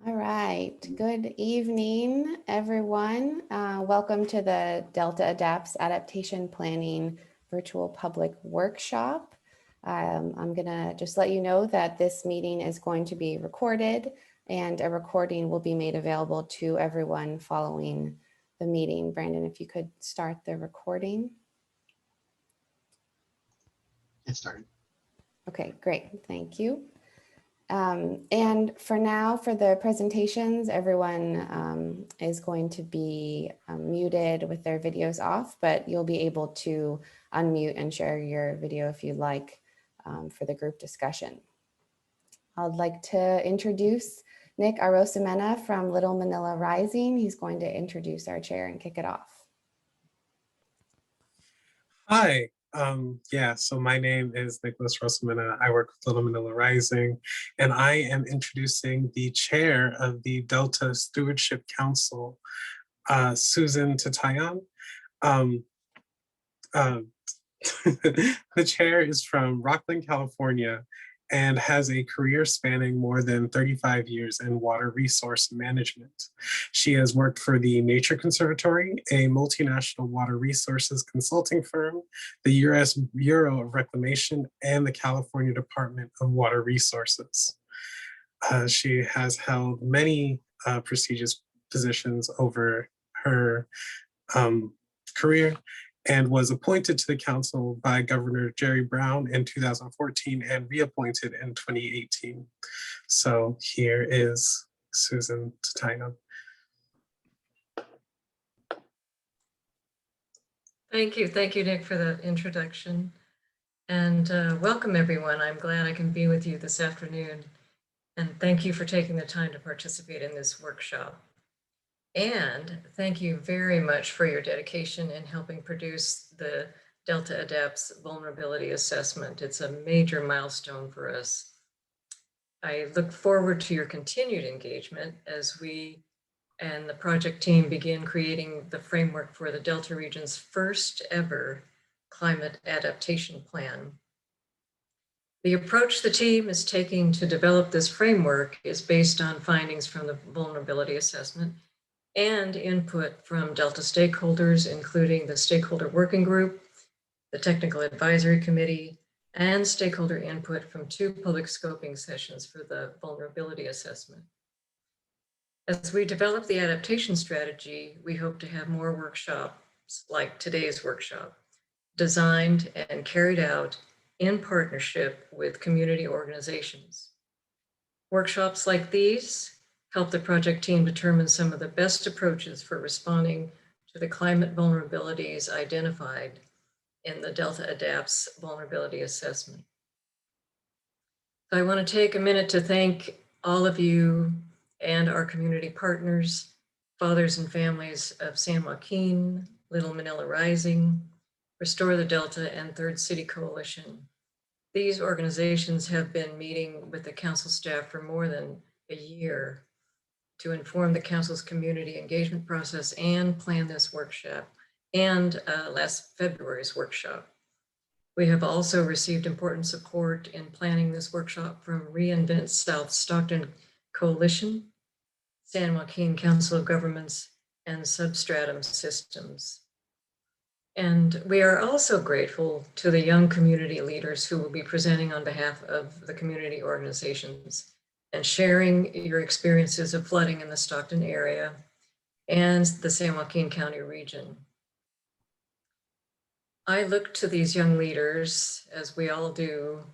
All right, good evening, everyone. Welcome to the Delta Adapts Adaptation Planning Virtual Public Workshop. I'm gonna just let you know that this meeting is going to be recorded and a recording will be made available to everyone following the meeting. Brandon, if you could start the recording. It started. Okay, great, thank you. And for now, for the presentations, everyone is going to be muted with their videos off, but you'll be able to unmute and share your video if you'd like for the group discussion. I'd like to introduce Nick Arosamena from Little Manila Rising. He's going to introduce our chair and kick it off. Hi, so my name is Nicholas Rosamena. I work with Little Manila Rising, and I am introducing the chair of the Delta Stewardship Council, Susan Tatayan. The chair is from Rockland, California, and has a career spanning more than 35 years in water resource management. She has worked for the Nature Conservatory, a multinational water resources consulting firm, the U.S. Bureau of Reclamation, and the California Department of Water Resources. She has held many prestigious positions over her career, and was appointed to the council by Governor Jerry Brown in 2014 and reappointed in 2018. So here is Susan Tatayan. Thank you, Nick, for the introduction. And welcome everyone. I'm glad I can be with you this afternoon. And thank you for taking the time to participate in this workshop. And thank you very much for your dedication in helping produce the Delta Adapts Vulnerability Assessment. It's a major milestone for us. I look forward to your continued engagement as we and the project team begin creating the framework for the Delta region's first ever climate adaptation plan. The approach the team is taking to develop this framework is based on findings from the vulnerability assessment and input from Delta stakeholders, including the Stakeholder Working Group, the Technical Advisory Committee, and stakeholder input from 2 public scoping sessions for the vulnerability assessment. As we develop the adaptation strategy, we hope to have more workshops like today's workshop, designed and carried out in partnership with community organizations. Workshops like these help the project team determine some of the best approaches for responding to the climate vulnerabilities identified in the Delta Adapts Vulnerability Assessment. So I want to take a minute to thank all of you and our community partners, fathers and families of San Joaquin, Little Manila Rising, Restore the Delta, and Third City Coalition. These organizations have been meeting with the council staff for more than a year to inform the council's community engagement process and plan this workshop and last February's workshop. We have also received important support in planning this workshop from Reinvent South Stockton Coalition, San Joaquin Council of Governments, and Substratum Systems. And we are also grateful to the young community leaders who will be presenting on behalf of the community organizations and sharing your experiences of flooding in the Stockton area and the San Joaquin County region. I look to these young leaders, as we all do,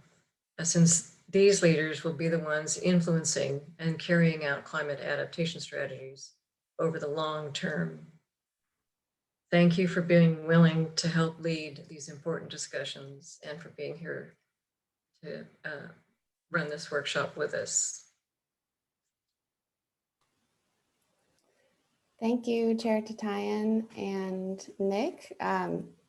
since these leaders will be the ones influencing and carrying out climate adaptation strategies over the long term. Thank you for being willing to help lead these important discussions and for being here to run this workshop with us. Thank you, Chair Tatayan and Nick.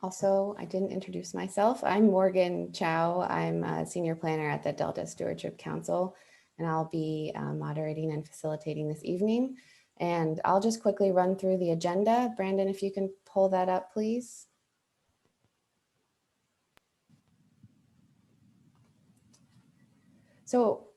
Also, I didn't introduce myself. I'm Morgan Chow. I'm a senior planner at the Delta Stewardship Council, and I'll be moderating and facilitating this evening. And I'll just quickly run through the agenda. Brandon, if you can pull that up, please. So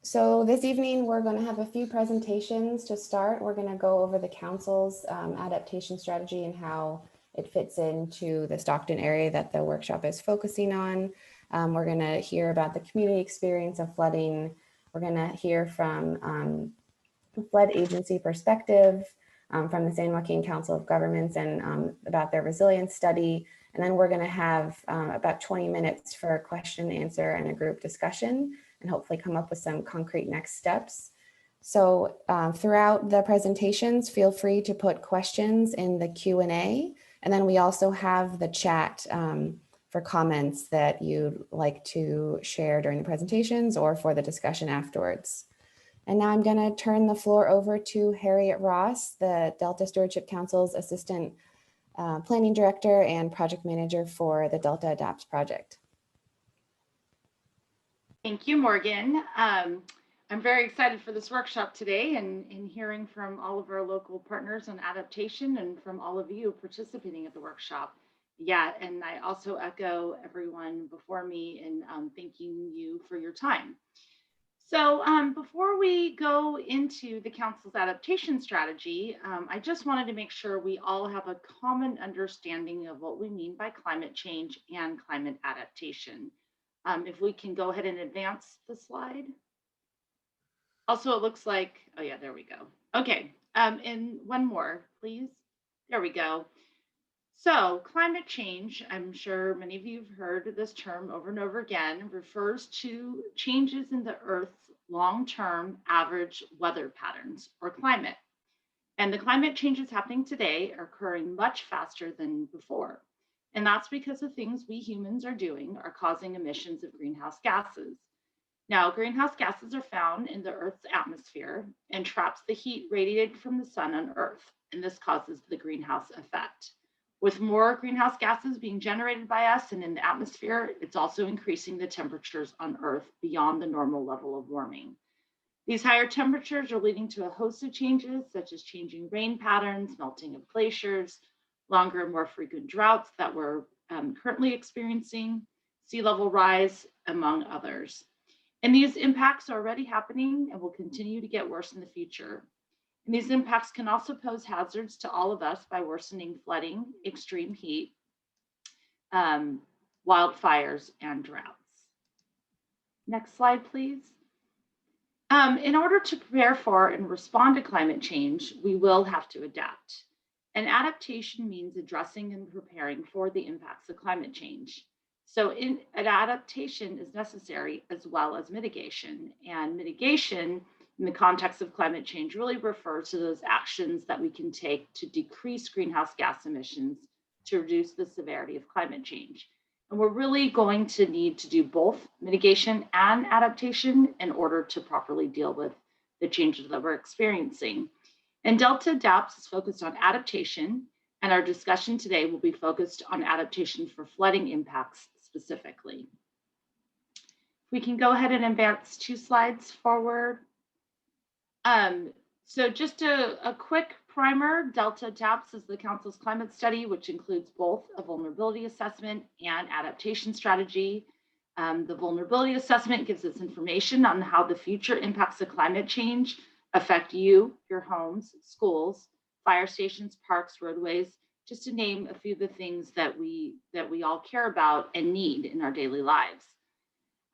So this evening, we're going to have a few presentations to start. We're going to go over the council's adaptation strategy and how it fits into the Stockton area that the workshop is focusing on. We're going to hear about the community experience of flooding. We're going to hear from the flood agency perspective, from the San Joaquin Council of Governments, and about their resilience study. And then we're going to have about 20 minutes for a question and answer and a group discussion, and hopefully come up with some concrete next steps. So throughout the presentations, feel free to put questions in the Q&A. And then we also have the chat for comments that you'd like to share during the presentations or for the discussion afterwards. And now I'm going to turn the floor over to Harriet Ross, the Delta Stewardship Council's Assistant Planning Director and Project Manager for the Delta Adapts project. Thank you, Morgan. I'm very excited for this workshop today and hearing from all of our local partners on adaptation and from all of you participating at the workshop. Yeah, and I also echo everyone before me in thanking you for your time. So before we go into the Council's adaptation strategy, I just wanted to make sure we all have a common understanding of what we mean by climate change and climate adaptation. If we can go ahead and advance the slide. Also, it looks like, oh yeah, there we go. Okay, and one more, please. There we go. So climate change, I'm sure many of you have heard this term over and over again, refers to changes in the Earth's long-term average weather patterns or climate. And the climate changes happening today are occurring much faster than before. And that's because the things we humans are doing are causing emissions of greenhouse gases. Now, greenhouse gases are found in the Earth's atmosphere and traps the heat radiated from the sun on Earth, and this causes the greenhouse effect. With more greenhouse gases being generated by us and in the atmosphere, it's also increasing the temperatures on Earth beyond the normal level of warming. These higher temperatures are leading to a host of changes, such as changing rain patterns, melting of glaciers, longer and more frequent droughts that we're currently experiencing, sea level rise, among others. And these impacts are already happening and will continue to get worse in the future. And these impacts can also pose hazards to all of us by worsening flooding, extreme heat, wildfires, and droughts. Next slide, please. In order to prepare for and respond to climate change, we will have to adapt. And adaptation means addressing and preparing for the impacts of climate change. So an adaptation is necessary as well as mitigation. And mitigation in the context of climate change really refers to those actions that we can take to decrease greenhouse gas emissions to reduce the severity of climate change. And we're really going to need to do both mitigation and adaptation in order to properly deal with the changes that we're experiencing. And Delta Adapts is focused on adaptation, and our discussion today will be focused on adaptation for flooding impacts specifically. We can go ahead and advance 2 slides forward. So just a quick primer, Delta Adapts is the Council's climate study, which includes both a vulnerability assessment and adaptation strategy. The vulnerability assessment gives us information on how the future impacts of climate change affect you, your homes, schools, fire stations, parks, roadways, just to name a few of the things that we all care about and need in our daily lives.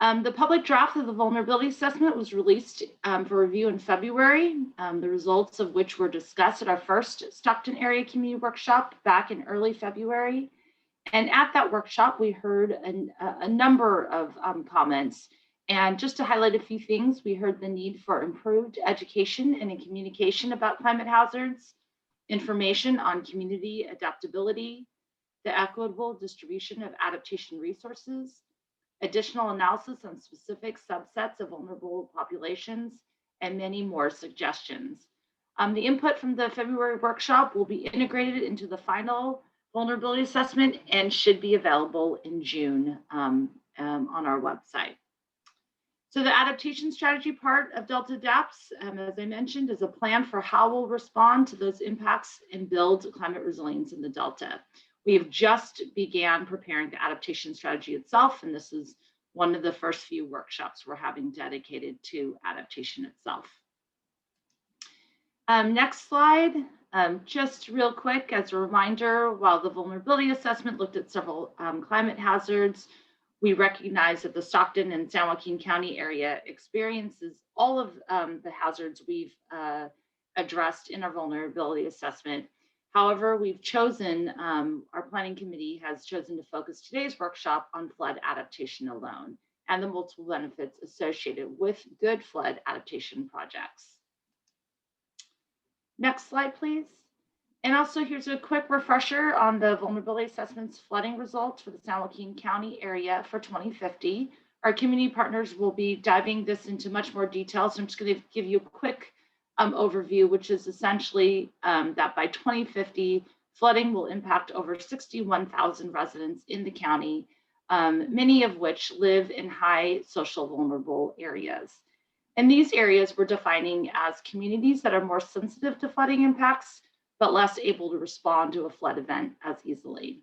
The public draft of the vulnerability assessment was released for review in February, the results of which were discussed at our first Stockton area community workshop back in early February. And at that workshop, we heard a number of comments. And just to highlight a few things, we heard the need for improved education and communication about climate hazards, information on community adaptability, the equitable distribution of adaptation resources, additional analysis on specific subsets of vulnerable populations, and many more suggestions. The input from the February workshop will be integrated into the final vulnerability assessment and should be available in June on our website. So the adaptation strategy part of Delta Adapts, as I mentioned, is a plan for how we'll respond to those impacts and build climate resilience in the Delta. We have just began preparing the adaptation strategy itself, and this is one of the first few workshops we're having dedicated to adaptation itself. Next slide. Just real quick, as a reminder, while the vulnerability assessment looked at several climate hazards, we recognize that the Stockton and San Joaquin County area experiences all of the hazards we've addressed in our vulnerability assessment. However, we've chosen, our planning committee has chosen to focus today's workshop on flood adaptation alone and the multiple benefits associated with good flood adaptation projects. Next slide, please. And also here's a quick refresher on the vulnerability assessment's flooding results for the San Joaquin County area for 2050. Our community partners will be diving this into much more detail. So I'm just going to give you a quick overview, which is essentially that by 2050, flooding will impact over 61,000 residents in the county, many of which live in high social vulnerable areas. And these areas we're defining as communities that are more sensitive to flooding impacts, but less able to respond to a flood event as easily.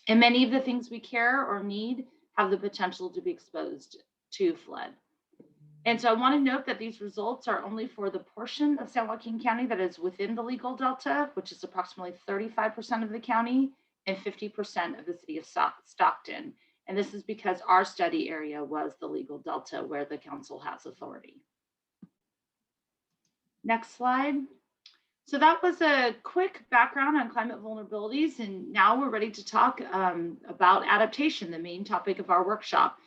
And many of the things we care or need have the potential to be exposed to flood. And so I want to note that these results are only for the portion of San Joaquin County that is within the legal delta, which is approximately 35% of the county and 50% of the city of Stockton. And this is because our study area was the legal delta where the council has authority. Next slide. So that was a quick background on climate vulnerabilities, and now we're ready to talk about adaptation, the main topic of our workshop.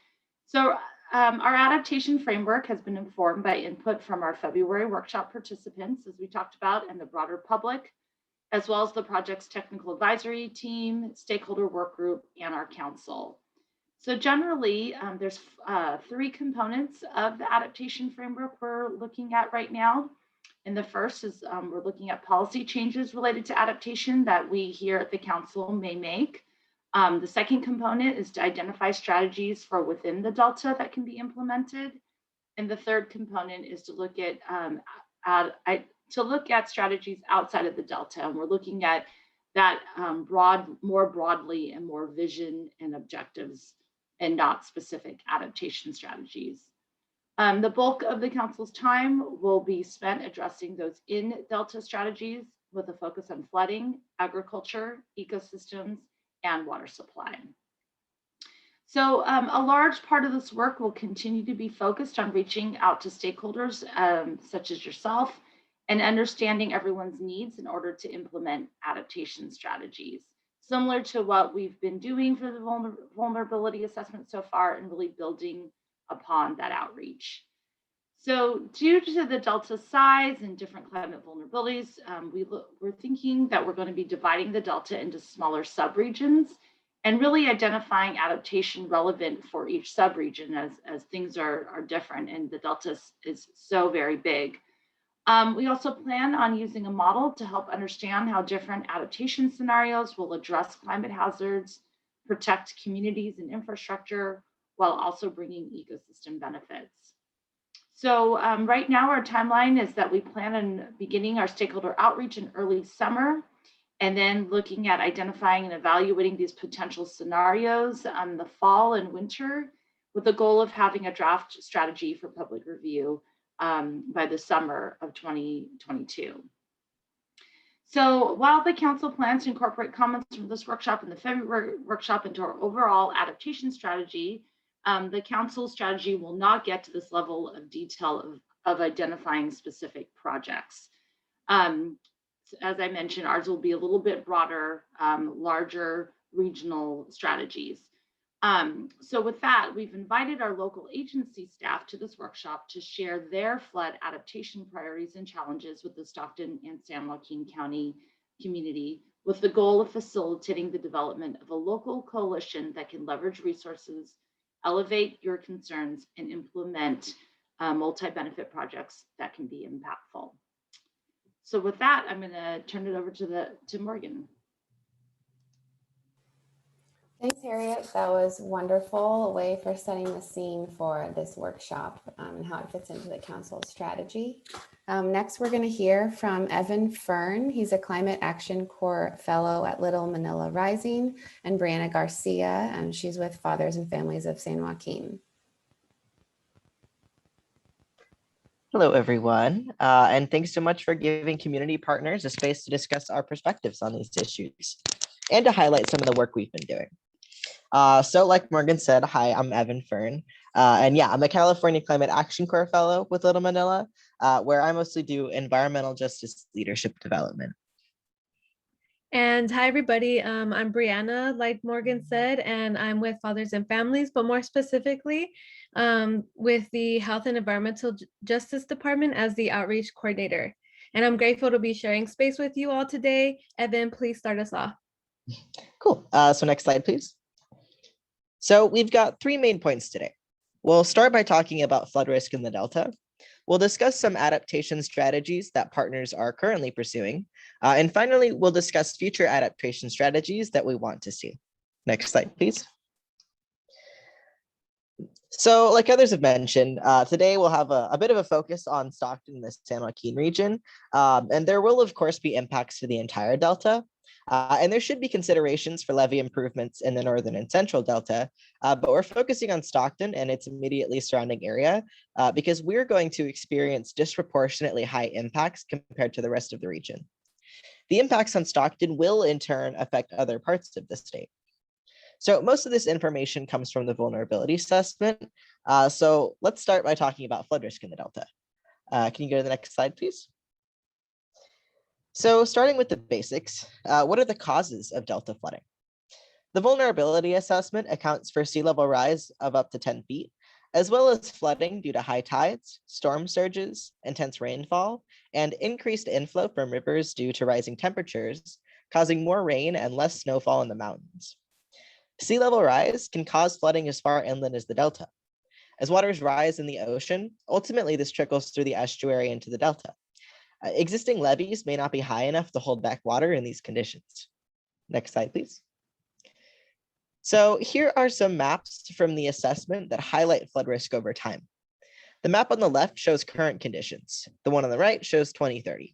So our adaptation framework has been informed by input from our February workshop participants, as we talked about, and the broader public, as well as the project's technical advisory team, stakeholder work group, and our council. So generally, there's 3 components of the adaptation framework we're looking at right now. And the first is we're looking at policy changes related to adaptation that we here at the council may make. The second component is to identify strategies for within the Delta that can be implemented. And the third component is to look at strategies outside of the Delta. And we're looking at that more broadly and more vision and objectives and not specific adaptation strategies. The bulk of the council's time will be spent addressing those in Delta strategies with a focus on flooding, agriculture, ecosystems, and water supply. So a large part of this work will continue to be focused on reaching out to stakeholders such as yourself and understanding everyone's needs in order to implement adaptation strategies, similar to what we've been doing for the vulnerability assessment so far and really building upon that outreach. So due to the Delta size and different climate vulnerabilities, we're thinking that we're going to be dividing the Delta into smaller subregions and really identifying adaptation relevant for each subregion as things are different and the Delta is so very big. We also plan on using a model to help understand how different adaptation scenarios will address climate hazards, protect communities and infrastructure, while also bringing ecosystem benefits. So right now our timeline is that we plan on beginning our stakeholder outreach in early summer and then looking at identifying and evaluating these potential scenarios in the fall and winter with the goal of having a draft strategy for public review by the summer of 2022. So while the council plans to incorporate comments from this workshop and the February workshop into our overall adaptation strategy, the council strategy will not get to this level of detail of identifying specific projects. As I mentioned, ours will be a little bit broader, larger regional strategies. So with that, we've invited our local agency staff to this workshop to share their flood adaptation priorities and challenges with the Stockton and San Joaquin County community, with the goal of facilitating the development of a local coalition that can leverage resources, elevate your concerns, and implement multi-benefit projects that can be impactful. So with that, I'm going to turn it over to Morgan. Thanks, Harriet. That was wonderful. A way for setting the scene for this workshop and how it fits into the council's strategy. Next, we're going to hear from Evan Fern. He's a Climate Action Corps Fellow at Little Manila Rising, and Brianna Garcia, and she's with Fathers and Families of San Joaquin. Hello, everyone, and thanks so much for giving community partners a space to discuss our perspectives on these issues and to highlight some of the work we've been doing. So like Morgan said, hi, I'm Evan Fern, and yeah, I'm a California Climate Action Corps Fellow with Little Manila, where I mostly do environmental justice leadership development. And hi, everybody. I'm Brianna, like Morgan said, and I'm with Fathers and Families, but more specifically with the Health and Environmental Justice Department as the Outreach Coordinator. And I'm grateful to be sharing space with you all today. Evan, please start us off. Cool. So next slide, please. So we've got 3 main points today. We'll start by talking about flood risk in the Delta. We'll discuss some adaptation strategies that partners are currently pursuing. And finally, we'll discuss future adaptation strategies that we want to see. Next slide, please. So like others have mentioned, today we'll have a bit of a focus on Stockton in the San Joaquin region. And there will, of course, be impacts to the entire Delta. And there should be considerations for levee improvements in the northern and central Delta, but we're focusing on Stockton and its immediately surrounding area because we're going to experience disproportionately high impacts compared to the rest of the region. The impacts on Stockton will in turn affect other parts of the state. So most of this information comes from the vulnerability assessment. So let's start by talking about flood risk in the Delta. Can you go to the next slide, please? So starting with the basics, what are the causes of Delta flooding? The vulnerability assessment accounts for sea level rise of up to 10 feet, as well as flooding due to high tides, storm surges, intense rainfall, and increased inflow from rivers due to rising temperatures, causing more rain and less snowfall in the mountains. Sea level rise can cause flooding as far inland as the Delta. As waters rise in the ocean, ultimately this trickles through the estuary into the Delta. Existing levees may not be high enough to hold back water in these conditions. Next slide, please. So here are some maps from the assessment that highlight flood risk over time. The map on the left shows current conditions. The one on the right shows 2030.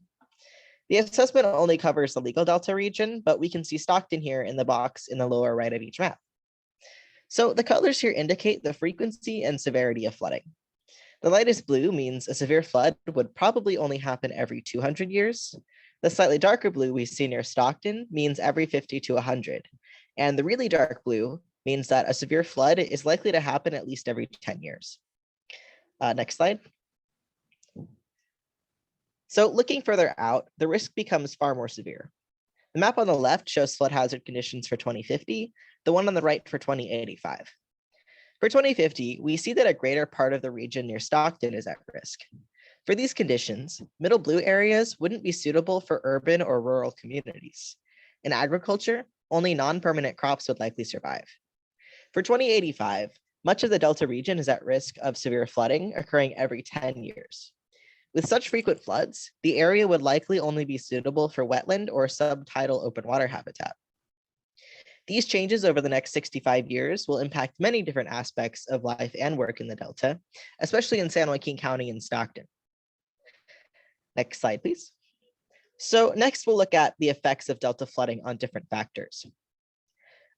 The assessment only covers the legal Delta region, but we can see Stockton here in the box in the lower right of each map. So the colors here indicate the frequency and severity of flooding. The lightest blue means a severe flood would probably only happen every 200 years. The slightly darker blue we see near Stockton means every 50 to 100. And the really dark blue means that a severe flood is likely to happen at least every 10 years. Next slide. So looking further out, the risk becomes far more severe. The map on the left shows flood hazard conditions for 2050, the one on the right for 2085. For 2050, we see that a greater part of the region near Stockton is at risk. For these conditions, middle blue areas wouldn't be suitable for urban or rural communities. In agriculture, only non-permanent crops would likely survive. For 2085, much of the Delta region is at risk of severe flooding occurring every 10 years. With such frequent floods, the area would likely only be suitable for wetland or subtidal open water habitat. These changes over the next 65 years will impact many different aspects of life and work in the Delta, especially in San Joaquin County and Stockton. Next slide, please. So next we'll look at the effects of Delta flooding on different factors.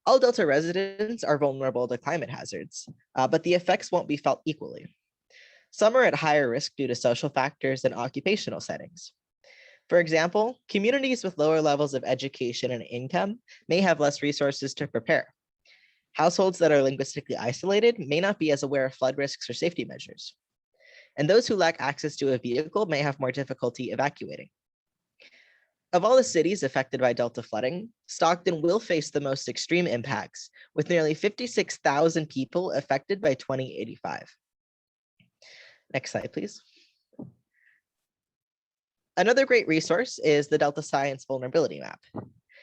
All Delta residents are vulnerable to climate hazards, but the effects won't be felt equally. Some are at higher risk due to social factors and occupational settings. For example, communities with lower levels of education and income may have less resources to prepare. Households that are linguistically isolated may not be as aware of flood risks or safety measures. And those who lack access to a vehicle may have more difficulty evacuating. Of all the cities affected by Delta flooding, Stockton will face the most extreme impacts, with nearly 56,000 people affected by 2085. Next slide, please. Another great resource is the Delta Science Vulnerability Map.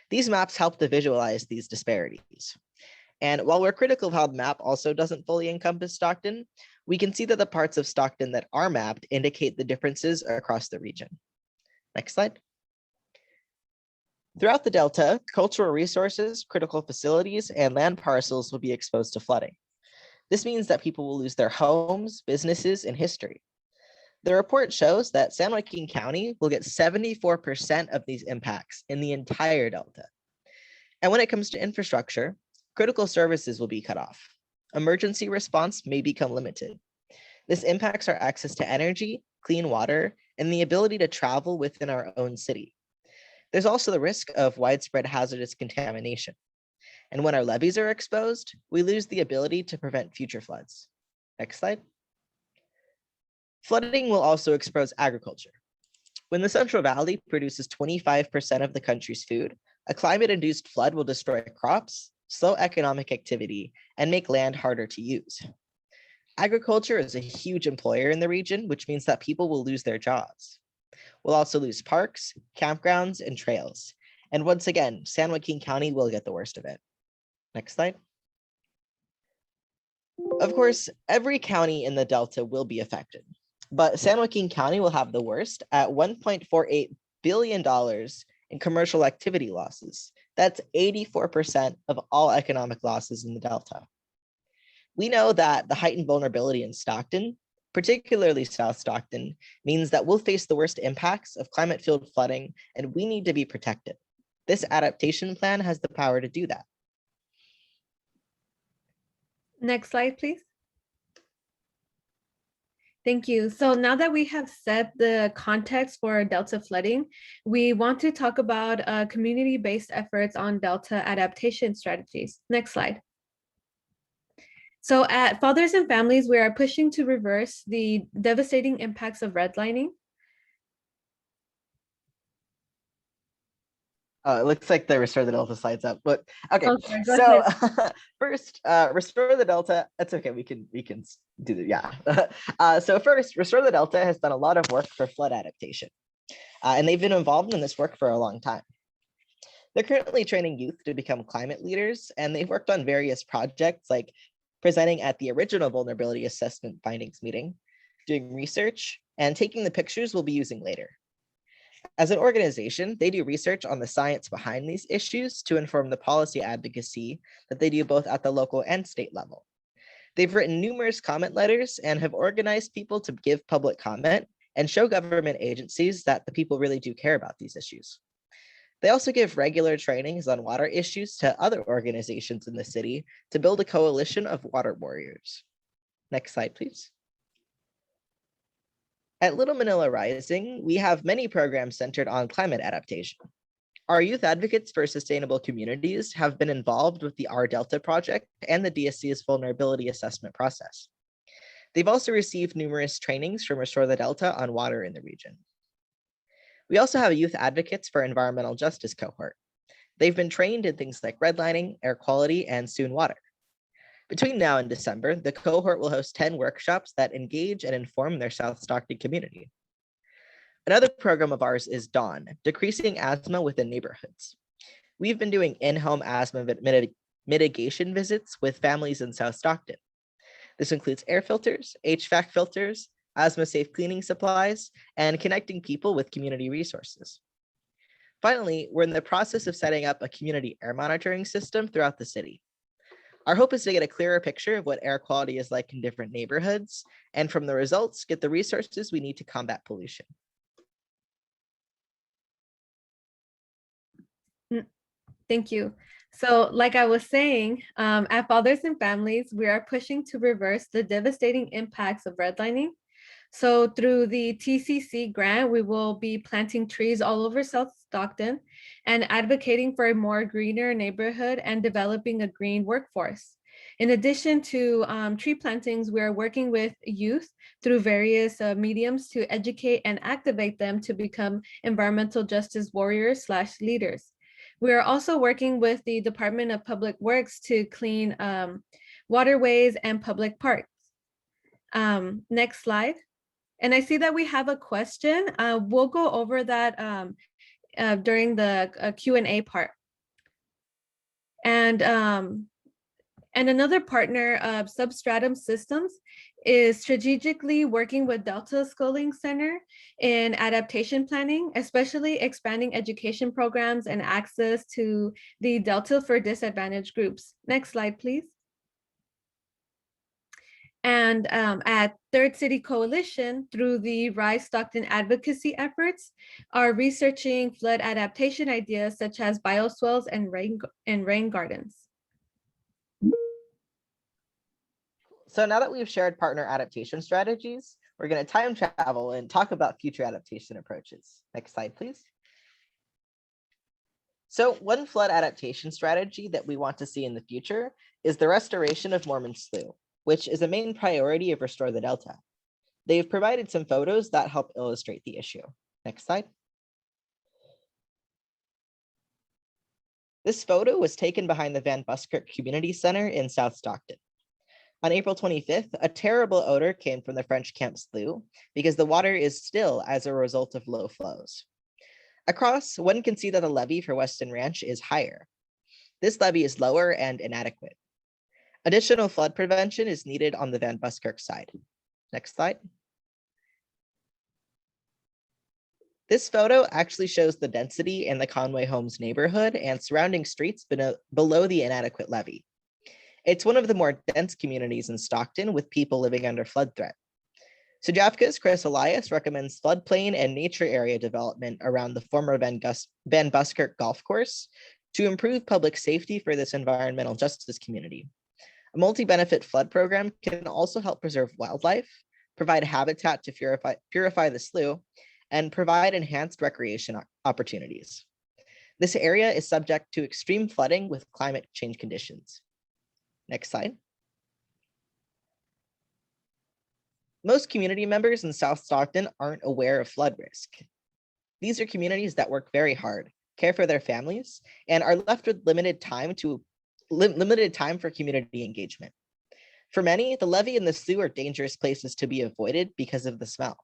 These maps help to visualize these disparities. And while we're critical of how the map also doesn't fully encompass Stockton, we can see that the parts of Stockton that are mapped indicate the differences across the region. Next slide. Throughout the Delta, cultural resources, critical facilities, and land parcels will be exposed to flooding. This means that people will lose their homes, businesses, and history. The report shows that San Joaquin County will get 74% of these impacts in the entire Delta. And when it comes to infrastructure, critical services will be cut off. Emergency response may become limited. This impacts our access to energy, clean water, and the ability to travel within our own city. There's also the risk of widespread hazardous contamination. And when our levees are exposed, we lose the ability to prevent future floods. Next slide. Flooding will also expose agriculture. When the Central Valley produces 25% of the country's food, a climate-induced flood will destroy crops, slow economic activity, and make land harder to use. Agriculture is a huge employer in the region, which means that people will lose their jobs. We'll also lose parks, campgrounds, and trails. And once again, San Joaquin County will get the worst of it. Next slide. Of course, every county in the Delta will be affected, but San Joaquin County will have the worst at $1.48 billion in commercial activity losses. That's 84% of all economic losses in the Delta. We know that the heightened vulnerability in Stockton, particularly South Stockton, means that we'll face the worst impacts of climate-fueled flooding, and we need to be protected. This adaptation plan has the power to do that. Next slide, please. Thank you. So now that we have set the context for Delta flooding, we want to talk about community-based efforts on Delta adaptation strategies. Next slide. So at Fathers and Families, we are pushing to reverse the devastating impacts of redlining. It looks like the Restore the Delta slides up, but okay. Okay, So first, Restore the Delta. That's okay. We can do that. Yeah. So first, Restore the Delta has done a lot of work for flood adaptation, and they've been involved in this work for a long time. They're currently training youth to become climate leaders, and they've worked on various projects like presenting at the original vulnerability assessment findings meeting, doing research, and taking the pictures we'll be using later. As an organization, they do research on the science behind these issues to inform the policy advocacy that they do both at the local and state level. They've written numerous comment letters and have organized people to give public comment and show government agencies that the people really do care about these issues. They also give regular trainings on water issues to other organizations in the city to build a coalition of water warriors. Next slide, please. At Little Manila Rising, we have many programs centered on climate adaptation. Our youth advocates for sustainable communities have been involved with the Our Delta project and the DSC's vulnerability assessment process. They've also received numerous trainings from Restore the Delta on water in the region. We also have a youth advocates for environmental justice cohort. They've been trained in things like redlining, air quality, and soon water. Between now and December, the cohort will host 10 workshops that engage and inform their South Stockton community. Another program of ours is DAWN, Decreasing Asthma Within Neighborhoods. We've been doing in-home asthma mitigation visits with families in South Stockton. This includes air filters, HVAC filters, asthma-safe cleaning supplies, and connecting people with community resources. Finally, we're in the process of setting up a community air monitoring system throughout the city. Our hope is to get a clearer picture of what air quality is like in different neighborhoods, and from the results, get the resources we need to combat pollution. Thank you. So like I was saying, at Fathers and Families, we are pushing to reverse the devastating impacts of redlining. So through the TCC grant, we will be planting trees all over South Stockton and advocating for a more greener neighborhood and developing a green workforce. In addition to tree plantings, we are working with youth through various mediums to educate and activate them to become environmental justice warriors / leaders. We are also working with the Department of Public Works to clean waterways and public parks. Next slide. And I see that we have a question. We'll go over that during the Q&A part. And another partner of Substratum Systems is strategically working with Delta Schooling Center in adaptation planning, especially expanding education programs and access to the Delta for disadvantaged groups. Next slide, please. And at Third City Coalition, through the Rise Stockton advocacy efforts, are researching flood adaptation ideas such as bioswales and rain gardens. So now that we've shared partner adaptation strategies, we're going to time travel and talk about future adaptation approaches. Next slide, please. So one flood adaptation strategy that we want to see in the future is the restoration of Mormon Slough, which is a main priority of Restore the Delta. They've provided some photos that help illustrate the issue. Next slide. This photo was taken behind the Van Buskirk Community Center in South Stockton. On April 25th, a terrible odor came from the French Camp Slough because the water is still as a result of low flows. Across, one can see that the levee for Weston Ranch is higher. This levee is lower and inadequate. Additional flood prevention is needed on the Van Buskirk side. Next slide. This photo actually shows the density in the Conway Homes neighborhood and surrounding streets below the inadequate levee. It's one of the more dense communities in Stockton with people living under flood threat. SJCOG's Chris Elias recommends floodplain and nature area development around the former Van Buskirk golf course to improve public safety for this environmental justice community. A multi-benefit flood program can also help preserve wildlife, provide habitat to purify the slough, and provide enhanced recreation opportunities. This area is subject to extreme flooding with climate change conditions. Next slide. Most community members in South Stockton aren't aware of flood risk. These are communities that work very hard, care for their families, and are left with limited time for community engagement. For many, the levee and the slough are dangerous places to be avoided because of the smell.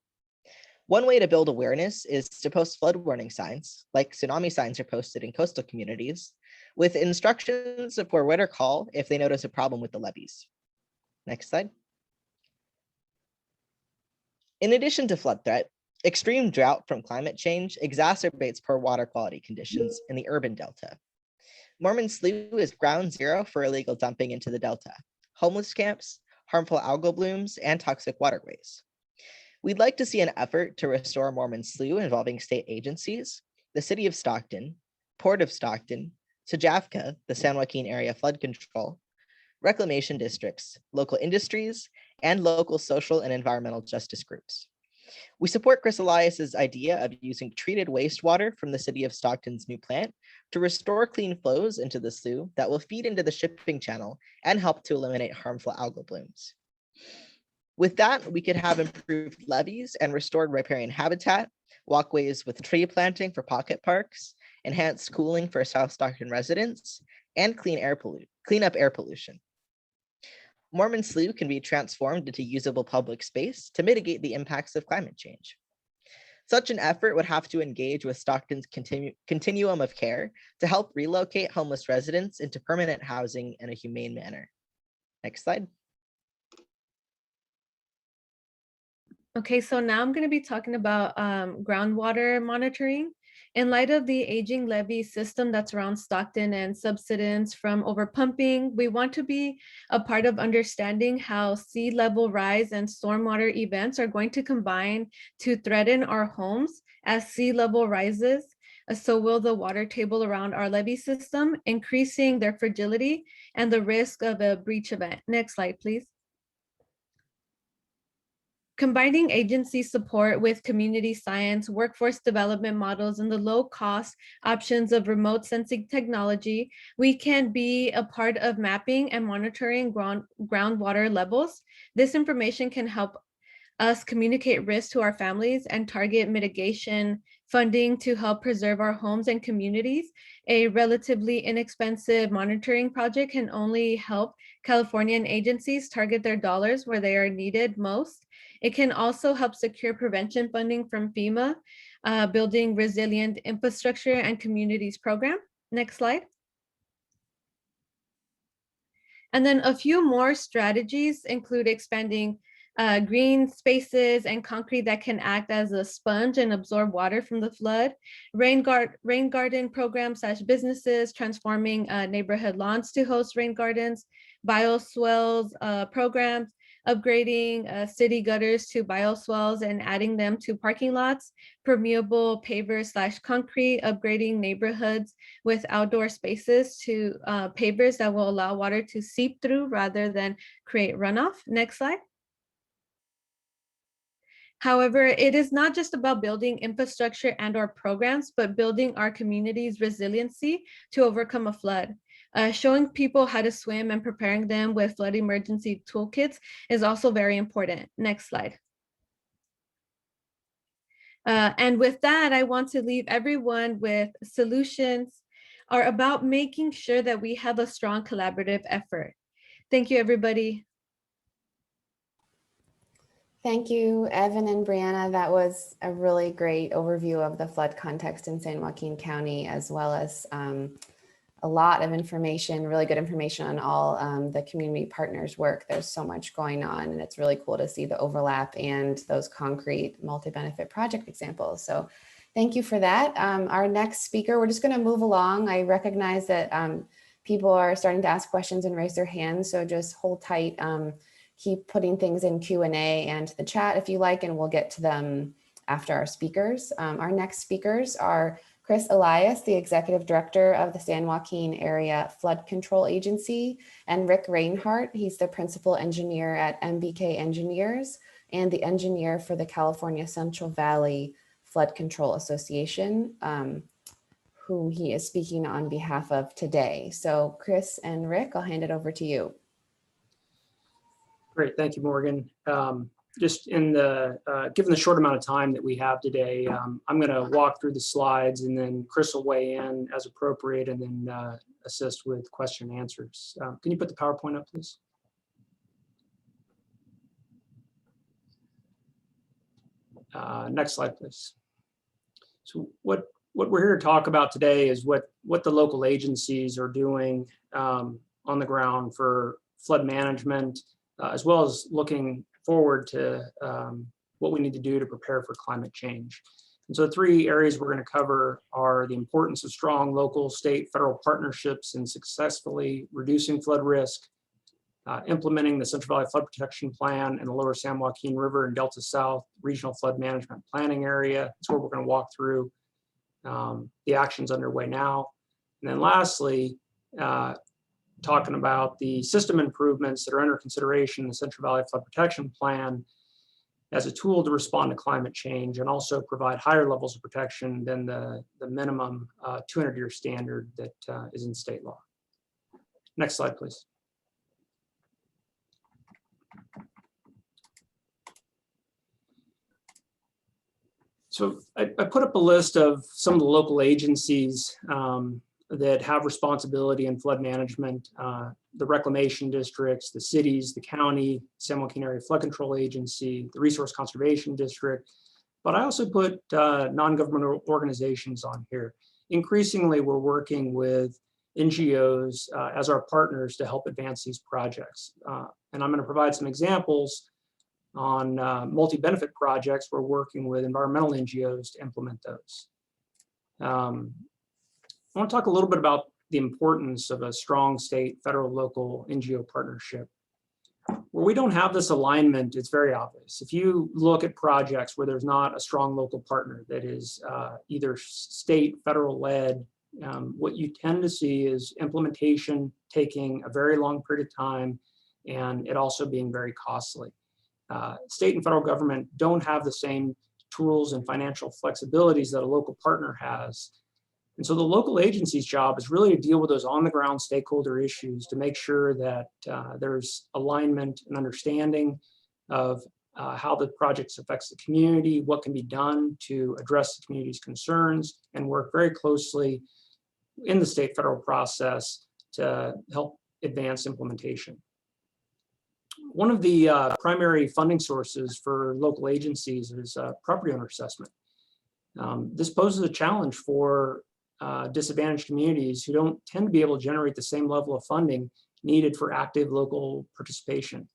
One way to build awareness is to post flood warning signs, like tsunami signs are posted in coastal communities, with instructions for where to call if they notice a problem with the levees. Next slide. In addition to flood threat, extreme drought from climate change exacerbates poor water quality conditions in the urban delta. Mormon Slough is ground zero for illegal dumping into the delta, homeless camps, harmful algal blooms, and toxic waterways. We'd like to see an effort to restore Mormon Slough involving state agencies, the City of Stockton, Port of Stockton, SJCOG, the San Joaquin Area Flood Control, reclamation districts, local industries, and local social and environmental justice groups. We support Chris Elias's idea of using treated wastewater from the City of Stockton's new plant to restore clean flows into the slough that will feed into the shipping channel and help to eliminate harmful algal blooms. With that, we could have improved levees and restored riparian habitat, walkways with tree planting for pocket parks, enhanced cooling for South Stockton residents, and clean up air pollution. Mormon Slough can be transformed into usable public space to mitigate the impacts of climate change. Such an effort would have to engage with Stockton's continuum of care to help relocate homeless residents into permanent housing in a humane manner. Next slide. Okay, so now I'm going to be talking about groundwater monitoring. In light of the aging levee system that's around Stockton and subsidence from overpumping, we want to be a part of understanding how sea level rise and stormwater events are going to combine to threaten our homes as sea level rises. So will the water table around our levee system, increasing their fragility and the risk of a breach event. Next slide, please. Combining agency support with community science, workforce development models, and the low-cost options of remote sensing technology, we can be a part of mapping and monitoring groundwater levels. This information can help us communicate risk to our families and target mitigation funding to help preserve our homes and communities. A relatively inexpensive monitoring project can only help Californian agencies target their dollars where they are needed most. It can also help secure prevention funding from FEMA, building resilient infrastructure and communities program. Next slide. And then a few more strategies include expanding green spaces and concrete that can act as a sponge and absorb water from the flood, rain garden programs / businesses transforming neighborhood lawns to host rain gardens, bioswales programs, upgrading city gutters to bioswales and adding them to parking lots, permeable pavers / concrete, upgrading neighborhoods with outdoor spaces to pavers that will allow water to seep through rather than create runoff. Next slide. However, it is not just about building infrastructure and/or programs, but building our community's resiliency to overcome a flood. Showing people how to swim and preparing them with flood emergency toolkits is also very important. Next slide. And with that, I want to leave everyone with solutions are about making sure that we have a strong collaborative effort. Thank you, everybody. Thank you, Evan and Brianna. That was a really great overview of the flood context in San Joaquin County, as well as a lot of information, really good information on all the community partners' work. There's so much going on, and it's really cool to see the overlap and those concrete multi-benefit project examples. So thank you for that. Our next speaker, we're just going to move along. I recognize that people are starting to ask questions and raise their hands, so just hold tight. Keep putting things in Q&A and the chat if you like, and we'll get to them after our speakers. Our next speakers are Chris Elias, the Executive Director of the San Joaquin Area Flood Control Agency, and Rick Reinhardt. He's the Principal Engineer at MBK Engineers and the Engineer for the California Central Valley Flood Control Association, whom he is speaking on behalf of today. So Chris and Rick, I'll hand it over to you. Great, thank you, Morgan. Just in the, given the short amount of time that we have today, I'm gonna walk through the slides and then Chris will weigh in as appropriate and then assist with question and answers. Can you put the PowerPoint up, please? Next slide, please. So what we're here to talk about today is what the local agencies are doing on the ground for flood management, as well as looking forward to what we need to do to prepare for climate change. And so the three areas we're going to cover are the importance of strong local, state, federal partnerships in successfully reducing flood risk, implementing the Central Valley Flood Protection Plan in the Lower San Joaquin River and Delta South Regional Flood Management Planning Area. That's where we're going to walk through the actions underway now. And then lastly, talking about the system improvements that are under consideration in the Central Valley Flood Protection Plan as a tool to respond to climate change and also provide higher levels of protection than the minimum 200-year standard that is in state law. Next slide, please. So I put up a list of some of the local agencies that have responsibility in flood management, the reclamation districts, the cities, the county, San Joaquin Area Flood Control Agency, the Resource Conservation District, but I also put non-governmental organizations on here. Increasingly, we're working with NGOs as our partners to help advance these projects. And I'm going to provide some examples on multi-benefit projects. We're working with environmental NGOs to implement those. I want to talk a little bit about the importance of a strong state, federal, local NGO partnership. Where we don't have this alignment, it's very obvious. If you look at projects where there's not a strong local partner that is either state, federal led, what you tend to see is implementation taking a very long period of time and it also being very costly. State and federal government don't have the same tools and financial flexibilities that a local partner has. And so the local agency's job is really to deal with those on-the-ground stakeholder issues to make sure that there's alignment and understanding of how the project affects the community, what can be done to address the community's concerns, and work very closely in the state federal process to help advance implementation. One of the primary funding sources for local agencies is property owner assessment. This poses a challenge for disadvantaged communities who don't tend to be able to generate the same level of funding needed for active local participation.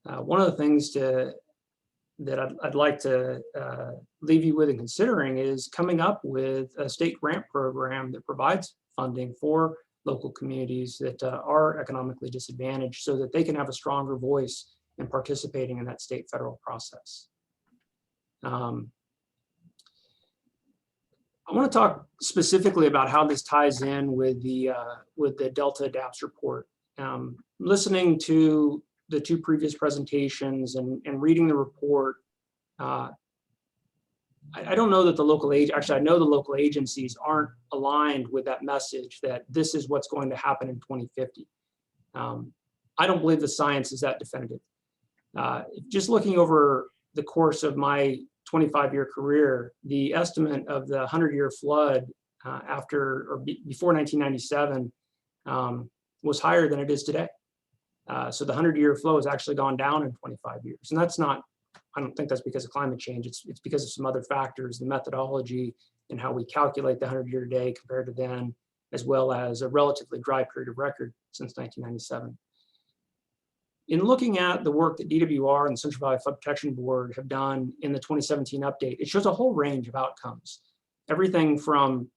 One of the things that I'd like to leave you with in considering is coming up with a state grant program that provides funding for local communities that are economically disadvantaged so that they can have a stronger voice in participating in that state federal process. I want to talk specifically about how this ties in with the Delta Adapts report. Listening to the two previous presentations and reading the report, I don't know that the local actually I know the local agencies aren't aligned with that message that this is what's going to happen in 2050. I don't believe the science is that definitive. Just looking over the course of my 25-year career, the estimate of the 100-year flood before 1997 was higher than it is today. So the 100-year flow has actually gone down in 25 years. And that's not, I don't think that's because of climate change. It's because of some other factors, the methodology and how we calculate the 100-year day compared to then, as well as a relatively dry period of record since 1997. In looking at the work that DWR and the Central Valley Flood Protection Board have done in the 2017 update, it shows a whole range of outcomes. Everything from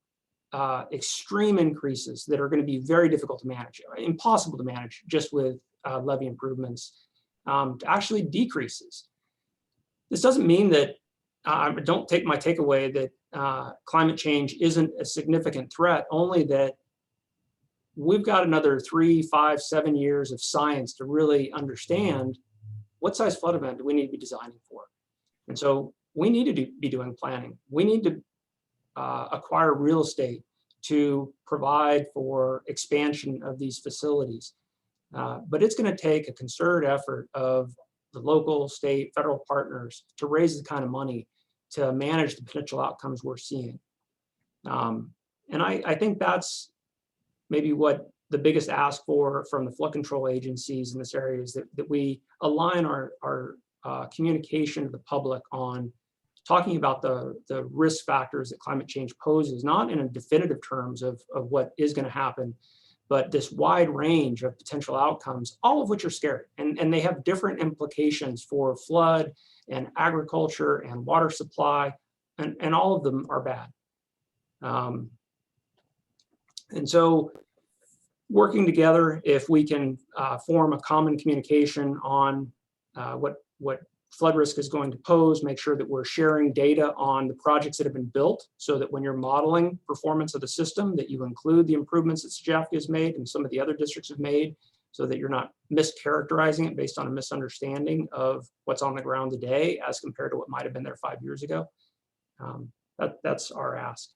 extreme increases that are going to be very difficult to manage, impossible to manage just with levee improvements, to actually decreases. This doesn't mean that, don't take my takeaway that climate change isn't a significant threat, only that we've got another 3, 5, 7 years of science to really understand what size flood event do we need to be designing for. And so we need to be doing planning. We need to acquire real estate to provide for expansion of these facilities. But it's going to take a concerted effort of the local, state, federal partners to raise the kind of money to manage the potential outcomes we're seeing. And I think that's maybe what the biggest ask for from the flood control agencies in this area is that we align our communication to the public on talking about the risk factors that climate change poses, not in a definitive terms of what is going to happen, but this wide range of potential outcomes, all of which are scary. And they have different implications for flood and agriculture and water supply, and all of them are bad. And so working together, if we can form a common communication on what flood risk is going to pose, make sure that we're sharing data on the projects that have been built so that when you're modeling performance of the system, that you include the improvements that SJCOG has made and some of the other districts have made so that you're not mischaracterizing it based on a misunderstanding of what's on the ground today as compared to what might have been there 5 years ago. That's our ask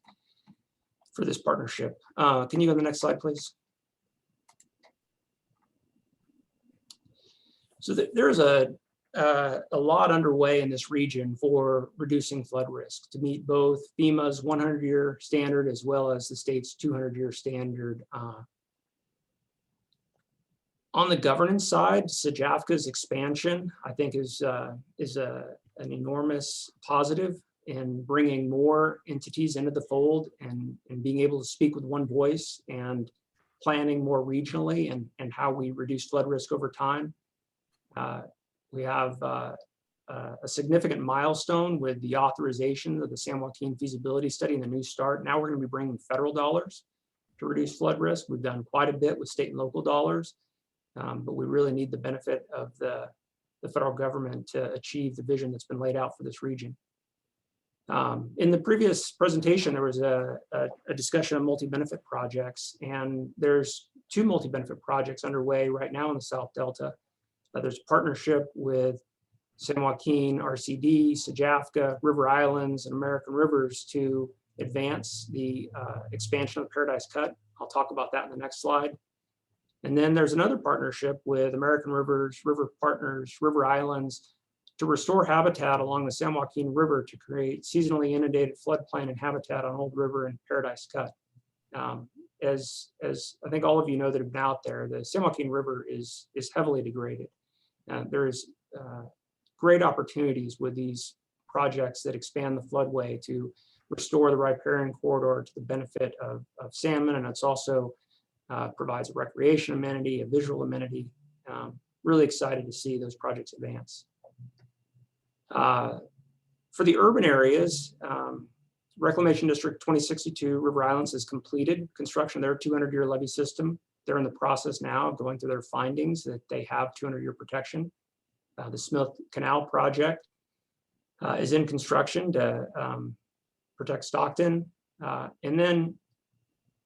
for this partnership. Can you go to the next slide, please? So there's a lot underway in this region for reducing flood risk to meet both FEMA's 100-year standard as well as the state's 200-year standard. On the governance side, SJCOG's expansion, I think, is an enormous positive in bringing more entities into the fold and being able to speak with one voice and planning more regionally and how we reduce flood risk over time. We have a significant milestone with the authorization of the San Joaquin feasibility study and the New Start. Now we're going to be bringing federal dollars to reduce flood risk. We've done quite a bit with state and local dollars, but we really need the benefit of the federal government to achieve the vision that's been laid out for this region. In the previous presentation, there was a discussion of multi-benefit projects, and there's 2 multi-benefit projects underway right now in the South Delta. There's a partnership with San Joaquin, RCD, SJCOG, River Islands, and American Rivers to advance the expansion of the Paradise Cut. I'll talk about that in the next slide. And then there's another partnership with American Rivers, River Partners, River Islands to restore habitat along the San Joaquin River to create seasonally inundated floodplain and habitat on Old River and Paradise Cut. As I think all of you know that have been out there, the San Joaquin River is heavily degraded. There is great opportunities with these projects that expand the floodway to restore the riparian corridor to the benefit of salmon, and it's also provides a recreation amenity, a visual amenity. really excited to see those projects advance. For the urban areas, Reclamation District 2062 River Islands has completed construction of their 200-year levee system. They're in the process now of going through their findings that they have 200-year protection. The Smith Canal project is in construction to protect Stockton. And then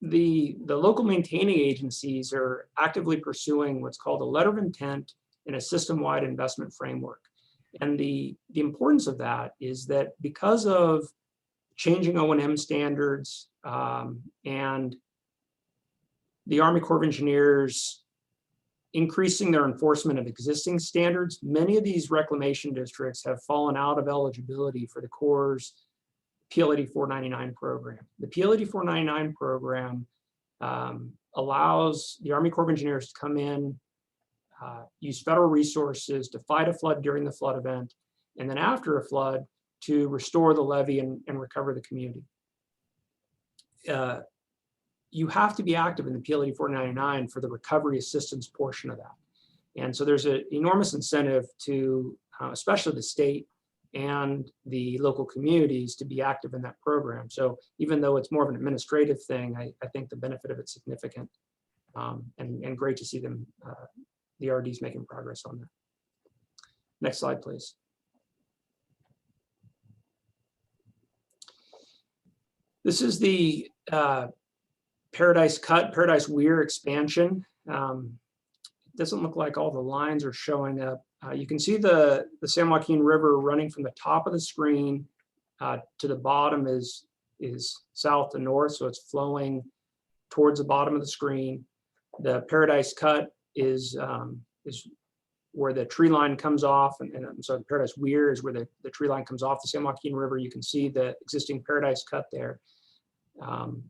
the local maintaining agencies are actively pursuing what's called a letter of intent in a system-wide investment framework. And the importance of that is that because of changing O&M standards and the Army Corps of Engineers increasing their enforcement of existing standards, many of these reclamation districts have fallen out of eligibility for the Corps' PL 8499 program. The PL 8499 program allows the Army Corps of Engineers to come in, use federal resources to fight a flood during the flood event, and then after a flood to restore the levee and recover the community. You have to be active in the PL 8499 for the recovery assistance portion of that. And so there's an enormous incentive to, especially the state and the local communities, to be active in that program. So even though it's more of an administrative thing, I think the benefit of it's significant, and great to see them, the RDs making progress on that. Next slide, please. This is the Paradise Weir expansion. It doesn't look like all the lines are showing up. You can see the San Joaquin River running from the top of the screen to the bottom is south to north, so it's flowing towards the bottom of the screen. The Paradise Cut is where the tree line comes off, and so the Paradise Weir is where the tree line comes off the San Joaquin River. You can see the existing Paradise Cut there.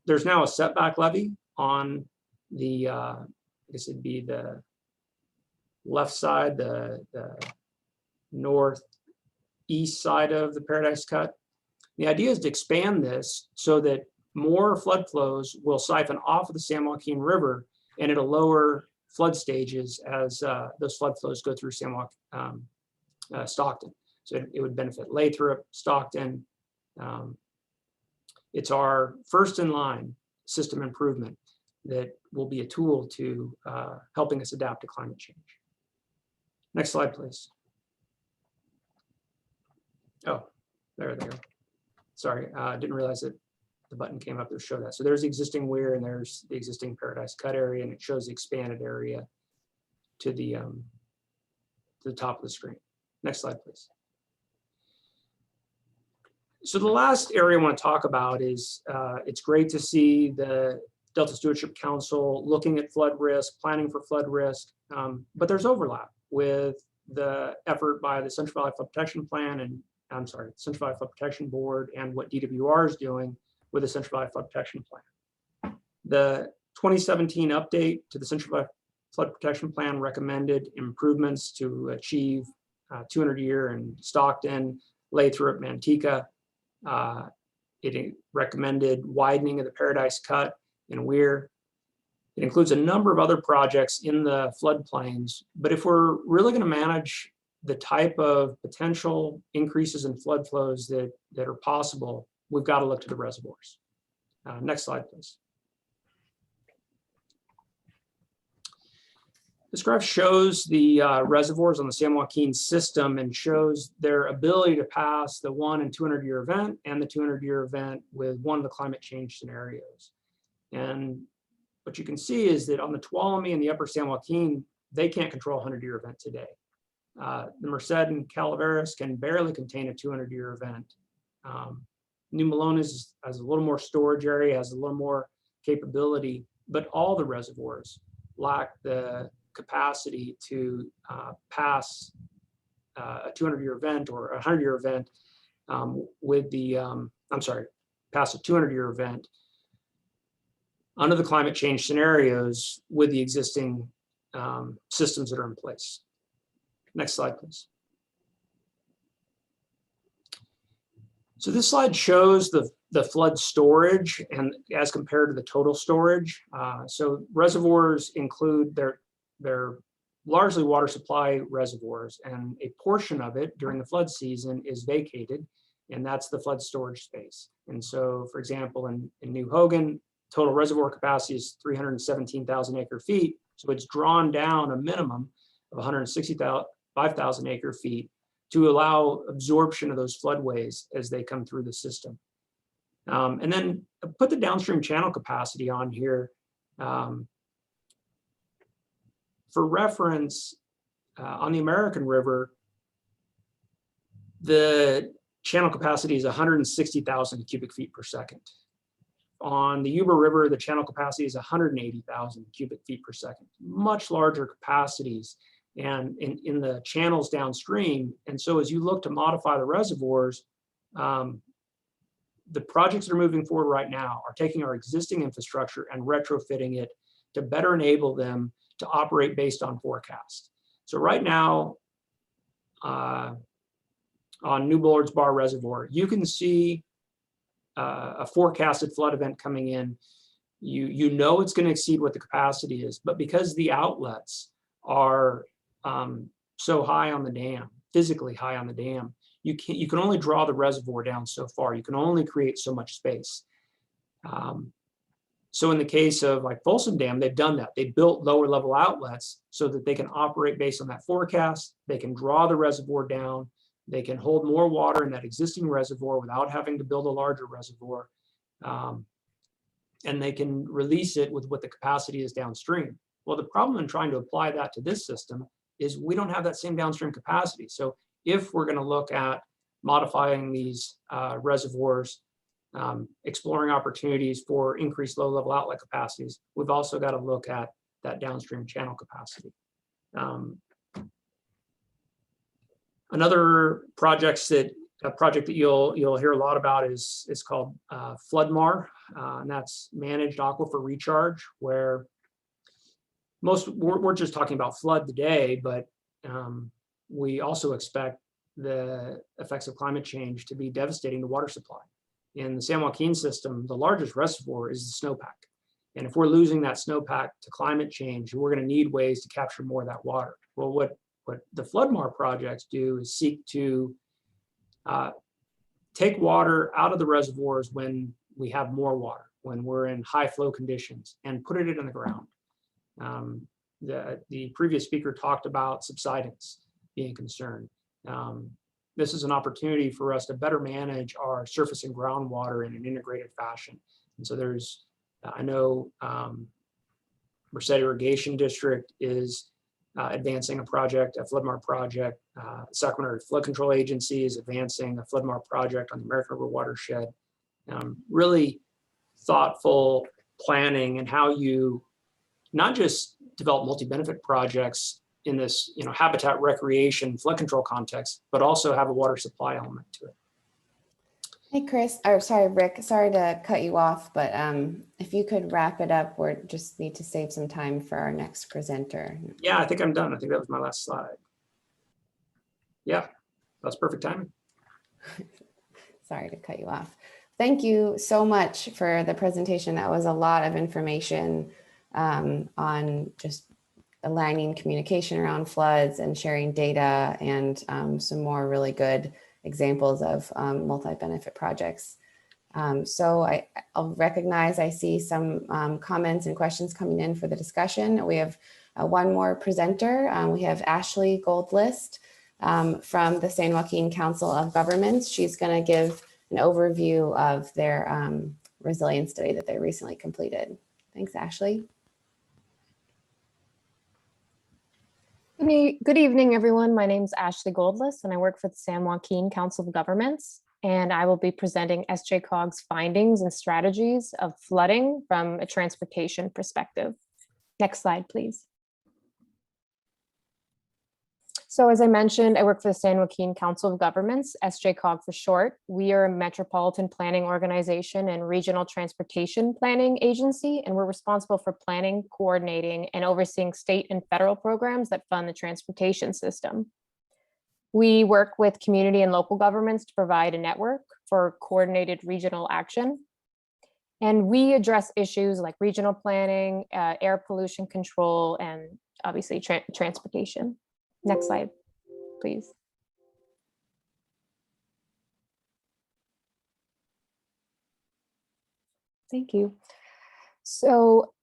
There's now a setback levee on the, I guess it'd be the left side, the northeast side of the Paradise Cut. The idea is to expand this so that more flood flows will siphon off of the San Joaquin River, and it'll lower flood stages as those flood flows go through Stockton. So it would benefit Lathrop, Stockton. It's our first in line system improvement that will be a tool to helping us adapt to climate change. Next slide, please. Oh, there they go. Sorry, didn't realize that the button came up to show that. So there's the existing weir and there's the existing Paradise Cut area, and it shows the expanded area to the top of the screen. Next slide, please. So the last area I want to talk about is it's great to see the Delta Stewardship Council looking at flood risk, planning for flood risk, but there's overlap with the effort by the Central Valley Flood Protection Plan and, I'm sorry, Central Valley Flood Protection Board, and what DWR is doing with the Central Valley Flood Protection Plan. The 2017 update to the Central Valley Flood Protection Plan recommended improvements to achieve 200-year in Stockton, Lathrop, Manteca. It recommended widening of the Paradise Cut in Weir. It includes a number of other projects in the floodplains, but if we're really going to manage the type of potential increases in flood flows that are possible, we've got to look to the reservoirs. Next slide, please. This graph shows the reservoirs on the San Joaquin system and shows their ability to pass the 1 and 200-year event and the 200-year event with one of the climate change scenarios. And what you can see is that on the Tuolumne and the upper San Joaquin, they can't control a 100-year event today. The Merced and Calaveras can barely contain a 200-year event. New Melones has a little more storage area, has a little more capability, but all the reservoirs lack the capacity to pass a 200-year event or a 100-year event with the, pass a 200-year event under the climate change scenarios with the existing systems that are in place. Next slide, please. So this slide shows the flood storage and as compared to the total storage. So reservoirs include their largely water supply reservoirs, and a portion of it during the flood season is vacated, and that's the flood storage space. And so, for example, in New Hogan, total reservoir capacity is 317,000 acre feet. So it's drawn down a minimum of 165,000 acre feet to allow absorption of those floodways as they come through the system. And then put the downstream channel capacity on here. For reference, on the American River, the channel capacity is 160,000 cubic feet per second. On the Yuba River, the channel capacity is 180,000 cubic feet per second, much larger capacities and in the channels downstream. And so as you look to modify the reservoirs, the projects that are moving forward right now are taking our existing infrastructure and retrofitting it to better enable them to operate based on forecast. So right now, on New Bullards Bar Reservoir, you can see a forecasted flood event coming in. You know it's going to exceed what the capacity is, but because the outlets are so high on the dam, physically high on the dam, you can only draw the reservoir down so far. You can only create so much space. So in the case of like Folsom Dam, they've done that. They built lower level outlets so that they can operate based on that forecast. They can draw the reservoir down. They can hold more water in that existing reservoir without having to build a larger reservoir. And they can release it with what the capacity is downstream. Well, the problem in trying to apply that to this system is we don't have that same downstream capacity. So if we're going to look at modifying these reservoirs, exploring opportunities for increased low-level outlet capacities, we've also got to look at that downstream channel capacity. Another project that you'll hear a lot about is called FloodMar, and that's managed aquifer recharge, where we're just talking about flood today, but we also expect the effects of climate change to be devastating the water supply. In the San Joaquin system, the largest reservoir is the snowpack. And if we're losing that snowpack to climate change, we're going to need ways to capture more of that water. Well, what the FloodMar projects do is seek to take water out of the reservoirs when we have more water, when we're in high flow conditions, and put it in the ground. The previous speaker talked about subsidence being concerned. This is an opportunity for us to better manage our surface and groundwater in an integrated fashion. And so there's, I know Merced Irrigation District is advancing a project, a FloodMar project. Sacramento Flood Control Agency is advancing a FloodMar project on the American River watershed. Really thoughtful planning and how you not just develop multi-benefit projects in this, habitat recreation flood control context, but also have a water supply element to it. Hey, Chris, or sorry, Rick, sorry to cut you off, but if you could wrap it up, we just need to save some time for our next presenter. Yeah, I think I'm done. I think that was my last slide. Yeah, that's perfect timing. Sorry to cut you off. Thank you so much for the presentation. That was a lot of information on just aligning communication around floods and sharing data and some more really good examples of multi-benefit projects. So I'll recognize I see some comments and questions coming in for the discussion. We have one more presenter. We have Ashley Goldlist from the San Joaquin Council of Governments. She's going to give an overview of their resilience study that they recently completed. Thanks, Ashley. Good evening, everyone. My name is Ashley Goldlist, and I work for the San Joaquin Council of Governments, and I will be presenting SJCOG's findings and strategies of flooding from a transportation perspective. Next slide, please. So as I mentioned, I work for the San Joaquin Council of Governments, SJCOG for short. We are a metropolitan planning organization and regional transportation planning agency, and we're responsible for planning, coordinating, and overseeing state and federal programs that fund the transportation system. We work with community and local governments to provide a network for coordinated regional action. And we address issues like regional planning, air pollution control, and obviously transportation. Next slide, please. Thank you. So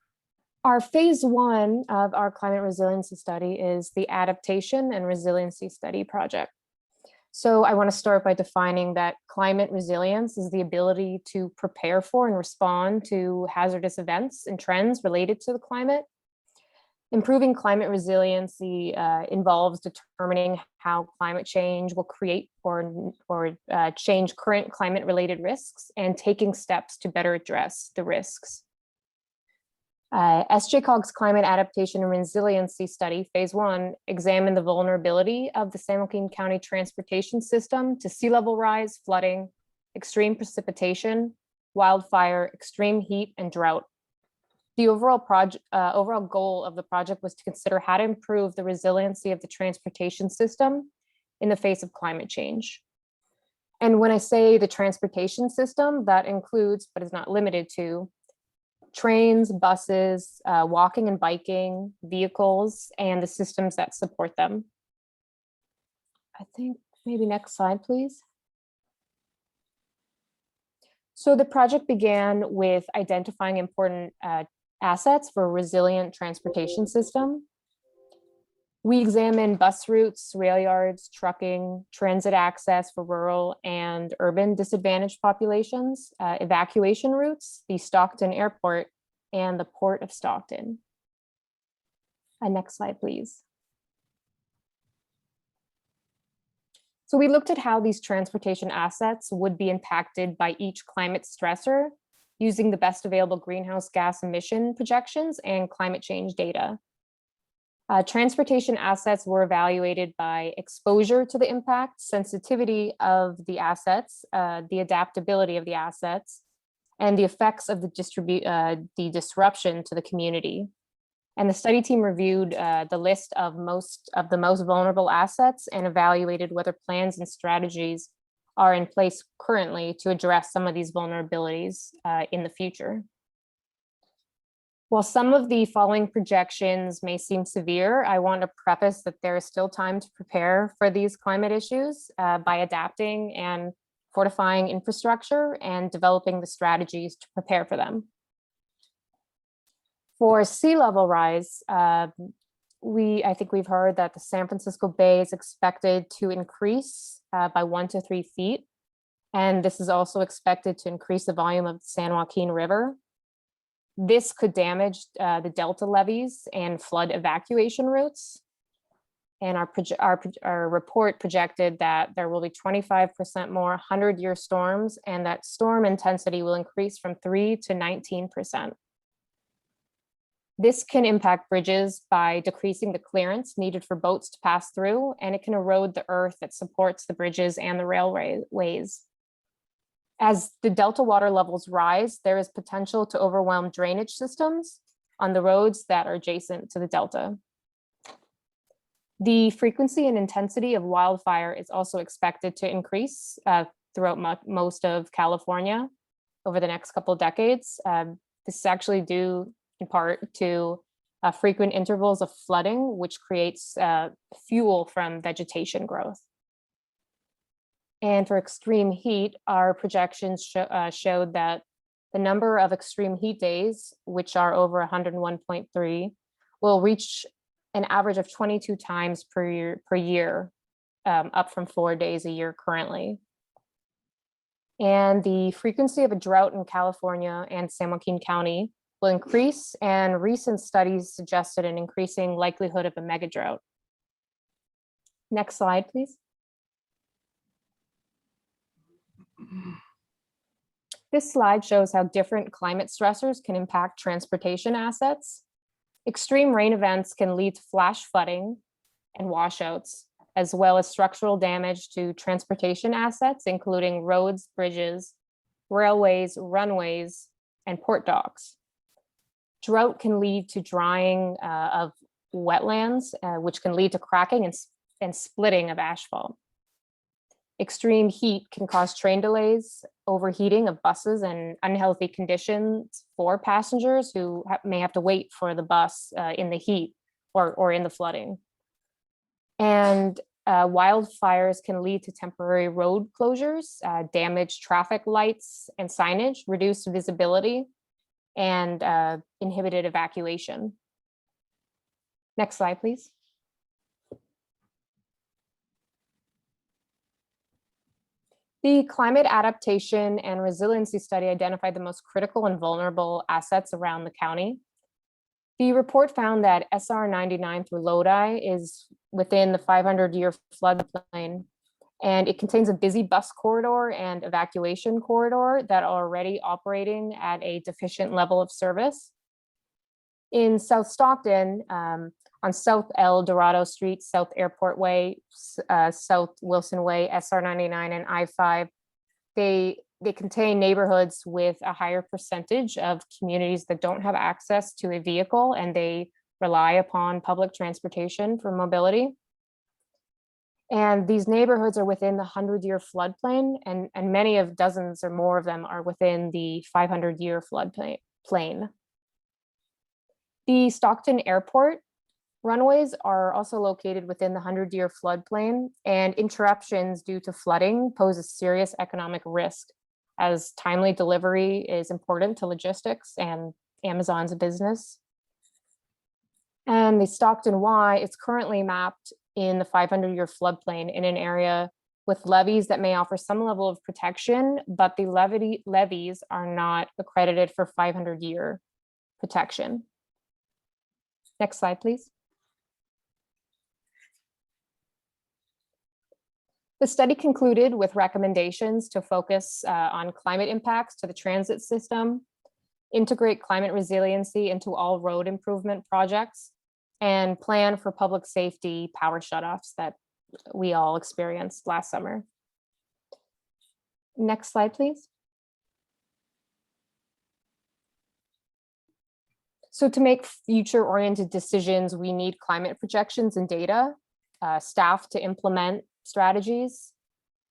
our phase 1 of our climate resiliency study is the Adaptation and Resiliency Study project. So I want to start by defining that climate resilience is the ability to prepare for and respond to hazardous events and trends related to the climate. Improving climate resiliency involves determining how climate change will create or change current climate-related risks and taking steps to better address the risks. SJCOG's Climate Adaptation and Resiliency Study, Phase 1, examined the vulnerability of the San Joaquin County transportation system to sea level rise, flooding, extreme precipitation, wildfire, extreme heat, and drought. The overall goal of the project was to consider how to improve the resiliency of the transportation system in the face of climate change. And when I say the transportation system, that includes, but is not limited to, trains, buses, walking and biking, vehicles, and the systems that support them. I think maybe next slide, please. So the project began with identifying important assets for a resilient transportation system. We examined bus routes, rail yards, trucking, transit access for rural and urban disadvantaged populations, evacuation routes, the Stockton Airport, and the Port of Stockton. Next slide, please. So we looked at how these transportation assets would be impacted by each climate stressor using the best available greenhouse gas emission projections and climate change data. Transportation assets were evaluated by exposure to the impact, sensitivity of the assets, the adaptability of the assets, and the effects of the disruption to the community. And the study team reviewed the list of the most vulnerable assets and evaluated whether plans and strategies are in place currently to address some of these vulnerabilities in the future. While some of the following projections may seem severe, I want to preface that there is still time to prepare for these climate issues by adapting and fortifying infrastructure and developing the strategies to prepare for them. For sea level rise, I think we've heard that the San Francisco Bay is expected to increase by 1 to 3 feet. And this is also expected to increase the volume of the San Joaquin River. This could damage the delta levees and flood evacuation routes. And our report projected that there will be 25% more 100-year storms, and that storm intensity will increase from 3 to 19%. This can impact bridges by decreasing the clearance needed for boats to pass through, and it can erode the earth that supports the bridges and the railways. As the delta water levels rise, there is potential to overwhelm drainage systems on the roads that are adjacent to the delta. The frequency and intensity of wildfire is also expected to increase throughout most of California over the next couple of decades. This is actually due in part to frequent intervals of flooding, which creates fuel from vegetation growth. And for extreme heat, our projections showed that the number of extreme heat days, which are over 101.3, will reach an average of 22 times per year, up from 4 days a year currently. And the frequency of a drought in California and San Joaquin County will increase, and recent studies suggested an increasing likelihood of a mega drought. Next slide, please. This slide shows how different climate stressors can impact transportation assets. Extreme rain events can lead to flash flooding and washouts, as well as structural damage to transportation assets, including roads, bridges, railways, runways, and port docks. Drought can lead to drying of wetlands, which can lead to cracking and splitting of asphalt. Extreme heat can cause train delays, overheating of buses, and unhealthy conditions for passengers who may have to wait for the bus in the heat or in the flooding. And wildfires can lead to temporary road closures, damaged traffic lights and signage, reduced visibility, and inhibited evacuation. Next slide, please. The climate adaptation and resiliency study identified the most critical and vulnerable assets around the county. The report found that SR 99 through Lodi is within the 500-year floodplain, and it contains a busy bus corridor and evacuation corridor that are already operating at a deficient level of service. In South Stockton, on South El Dorado Street, South Airport Way, South Wilson Way, SR 99 and I-5, they contain neighborhoods with a higher percentage of communities that don't have access to a vehicle, and they rely upon public transportation for mobility. And these neighborhoods are within the 100-year floodplain, and many of dozens or more of them are within the 500-year floodplain. The Stockton Airport runways are also located within the 100-year floodplain, and interruptions due to flooding pose a serious economic risk, as timely delivery is important to logistics and Amazon's business. And the Stockton Y, it's currently mapped in the 500-year floodplain in an area with levees that may offer some level of protection, but the levees are not accredited for 500-year protection. Next slide, please. The study concluded with recommendations to focus on climate impacts to the transit system, integrate climate resiliency into all road improvement projects, and plan for public safety power shutoffs that we all experienced last summer. Next slide, please. So to make future-oriented decisions, we need climate projections and data, staff to implement strategies,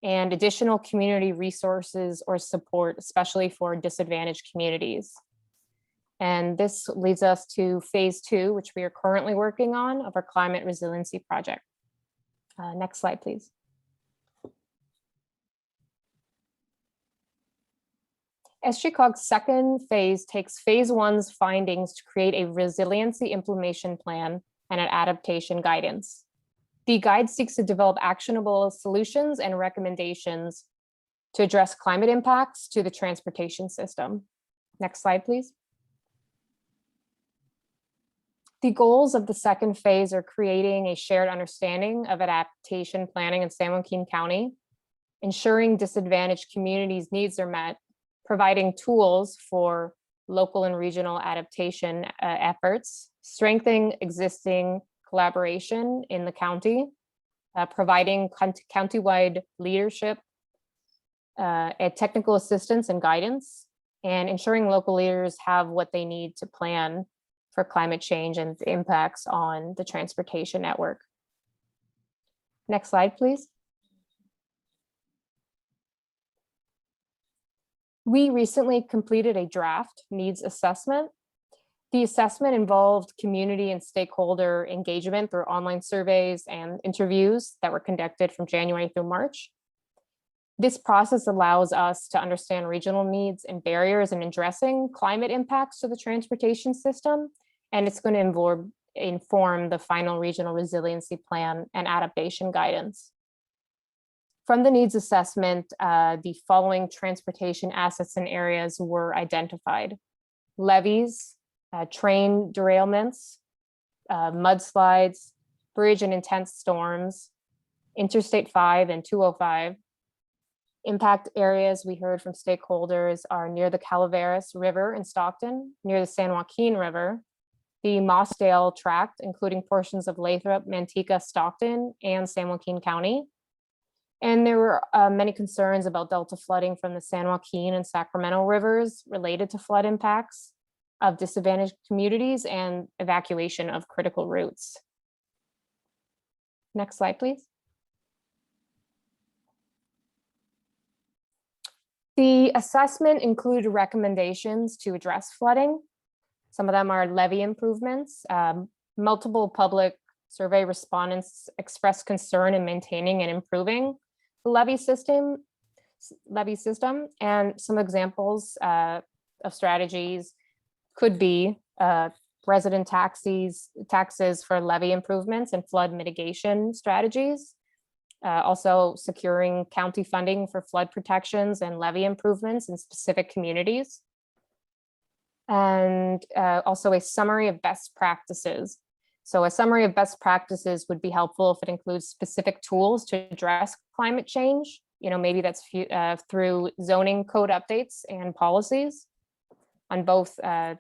and additional community resources or support, especially for disadvantaged communities. And this leads us to phase 2, which we are currently working on, of our climate resiliency project. Next slide, please. SJCOG's second phase takes phase 1's findings to create a resiliency implementation plan and an adaptation guidance. The guide seeks to develop actionable solutions and recommendations to address climate impacts to the transportation system. Next slide, please. The goals of the second phase are creating a shared understanding of adaptation planning in San Joaquin County, ensuring disadvantaged communities' needs are met, providing tools for local and regional adaptation efforts, strengthening existing collaboration in the county, providing countywide leadership, technical assistance and guidance, and ensuring local leaders have what they need to plan for climate change and the impacts on the transportation network. Next slide, please. We recently completed a draft needs assessment. The assessment involved community and stakeholder engagement through online surveys and interviews that were conducted from January through March. This process allows us to understand regional needs and barriers in addressing climate impacts to the transportation system, and it's going to inform the final regional resiliency plan and adaptation guidance. From the needs assessment, the following transportation assets and areas were identified: levees, train derailments, mudslides, bridge and intense storms, Interstate 5 and 205. Impact areas we heard from stakeholders are near the Calaveras River in Stockton, near the San Joaquin River, the Mossdale Tract, including portions of Lathrop, Manteca, Stockton, and San Joaquin County. And there were many concerns about delta flooding from the San Joaquin and Sacramento rivers related to flood impacts of disadvantaged communities and evacuation of critical routes. Next slide, please. The assessment included recommendations to address flooding. Some of them are levee improvements, multiple public survey respondents expressed concern in maintaining and improving the levy system. And some examples of strategies could be resident taxes for levy improvements and flood mitigation strategies. Also securing county funding for flood protections and levee improvements in specific communities. And also a summary of best practices. So a summary of best practices would be helpful if it includes specific tools to address climate change. You know, maybe that's through zoning code updates and policies on both the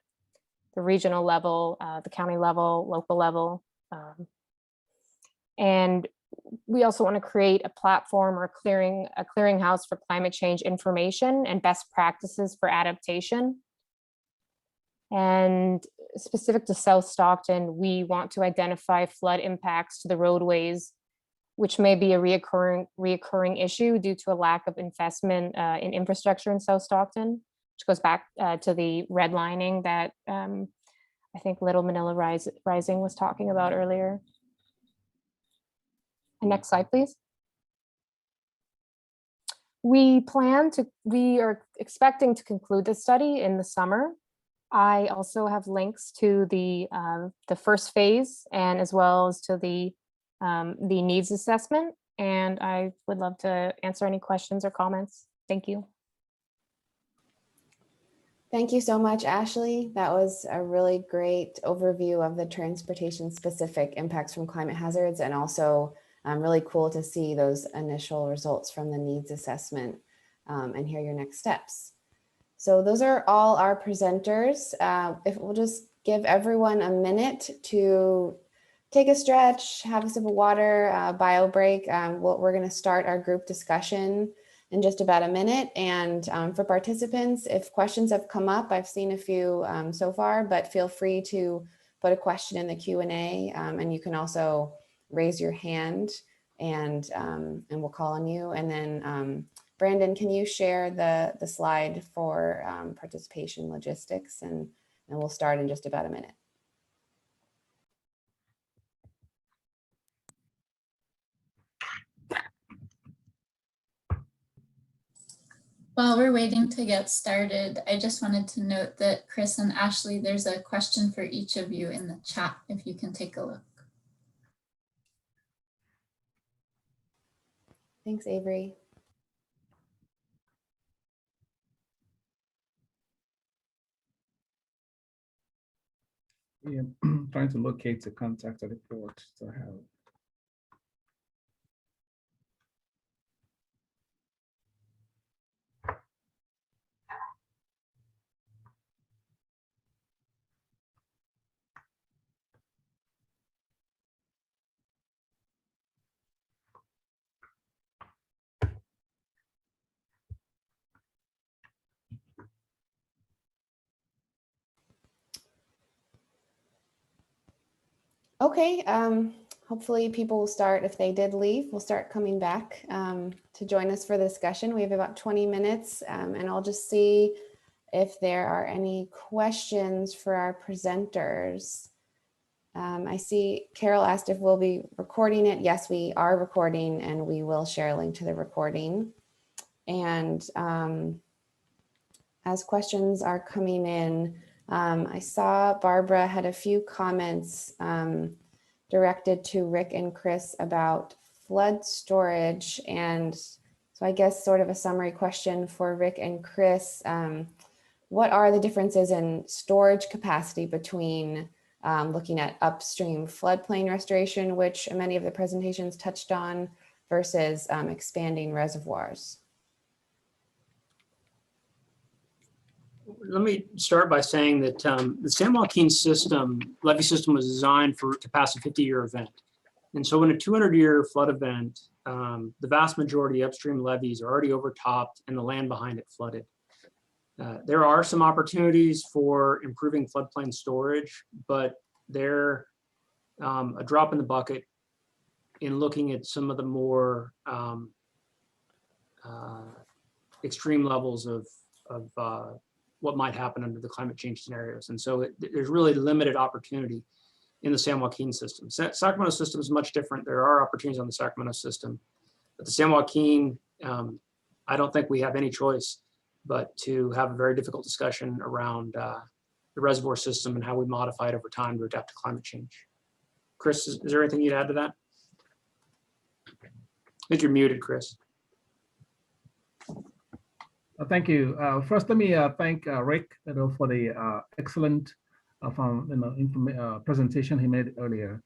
regional level, the county level, local level. And we also want to create a platform or a clearinghouse for climate change information and best practices for adaptation. And specific to South Stockton, we want to identify flood impacts to the roadways, which may be a reoccurring issue due to a lack of investment in infrastructure in South Stockton, which goes back to the redlining that I think Little Manila Rising was talking about earlier. And next slide, please. We are expecting to conclude this study in the summer. I also have links to the first phase and as well as to the needs assessment. And I would love to answer any questions or comments. Thank you. Thank you so much, Ashley. That was a really great overview of the transportation specific impacts from climate hazards, and also really cool to see those initial results from the needs assessment and hear your next steps. So those are all our presenters. If we'll just give everyone a minute to take a stretch, have a sip of water, bio break. We're going to start our group discussion in just about a minute. And for participants, if questions have come up, I've seen a few so far, but feel free to put a question in the Q&A, and you can also raise your hand and we'll call on you. And then Brandon, can you share the slide for participation logistics, and we'll start in just about a minute. While we're waiting to get started, I just wanted to note that Chris and Ashley, there's a question for each of you in the chat, if you can take a look. Thanks, Avery. Yeah, trying to locate the contact of the port to have. Okay, hopefully people will start, if they did leave, will start coming back to join us for the discussion. We have about 20 minutes, and I'll just see if there are any questions for our presenters. I see Carol asked if we'll be recording it. Yes, we are recording, and we will share a link to the recording. And as questions are coming in, I saw Barbara had a few comments directed to Rick and Chris about flood storage. And so I guess sort of a summary question for Rick and Chris. What are the differences in storage capacity between looking at upstream floodplain restoration, which many of the presentations touched on, versus expanding reservoirs? Let me start by saying that the San Joaquin system, levee system, was designed to pass a 50-year event. And so in a 200-year flood event, the vast majority of upstream levees are already overtopped and the land behind it flooded. There are some opportunities for improving floodplain storage, but they're a drop in the bucket in looking at some of the more extreme levels of what might happen under the climate change scenarios. And so there's really limited opportunity. in the San Joaquin system. Sacramento system is much different. There are opportunities on the Sacramento system, but the San Joaquin, I don't think we have any choice but to have a very difficult discussion around the reservoir system and how we modify it over time to adapt to climate change. Chris, is there anything you'd add to that? I think you're muted, Chris. Thank you. First, let me thank Rick for the excellent presentation he made earlier,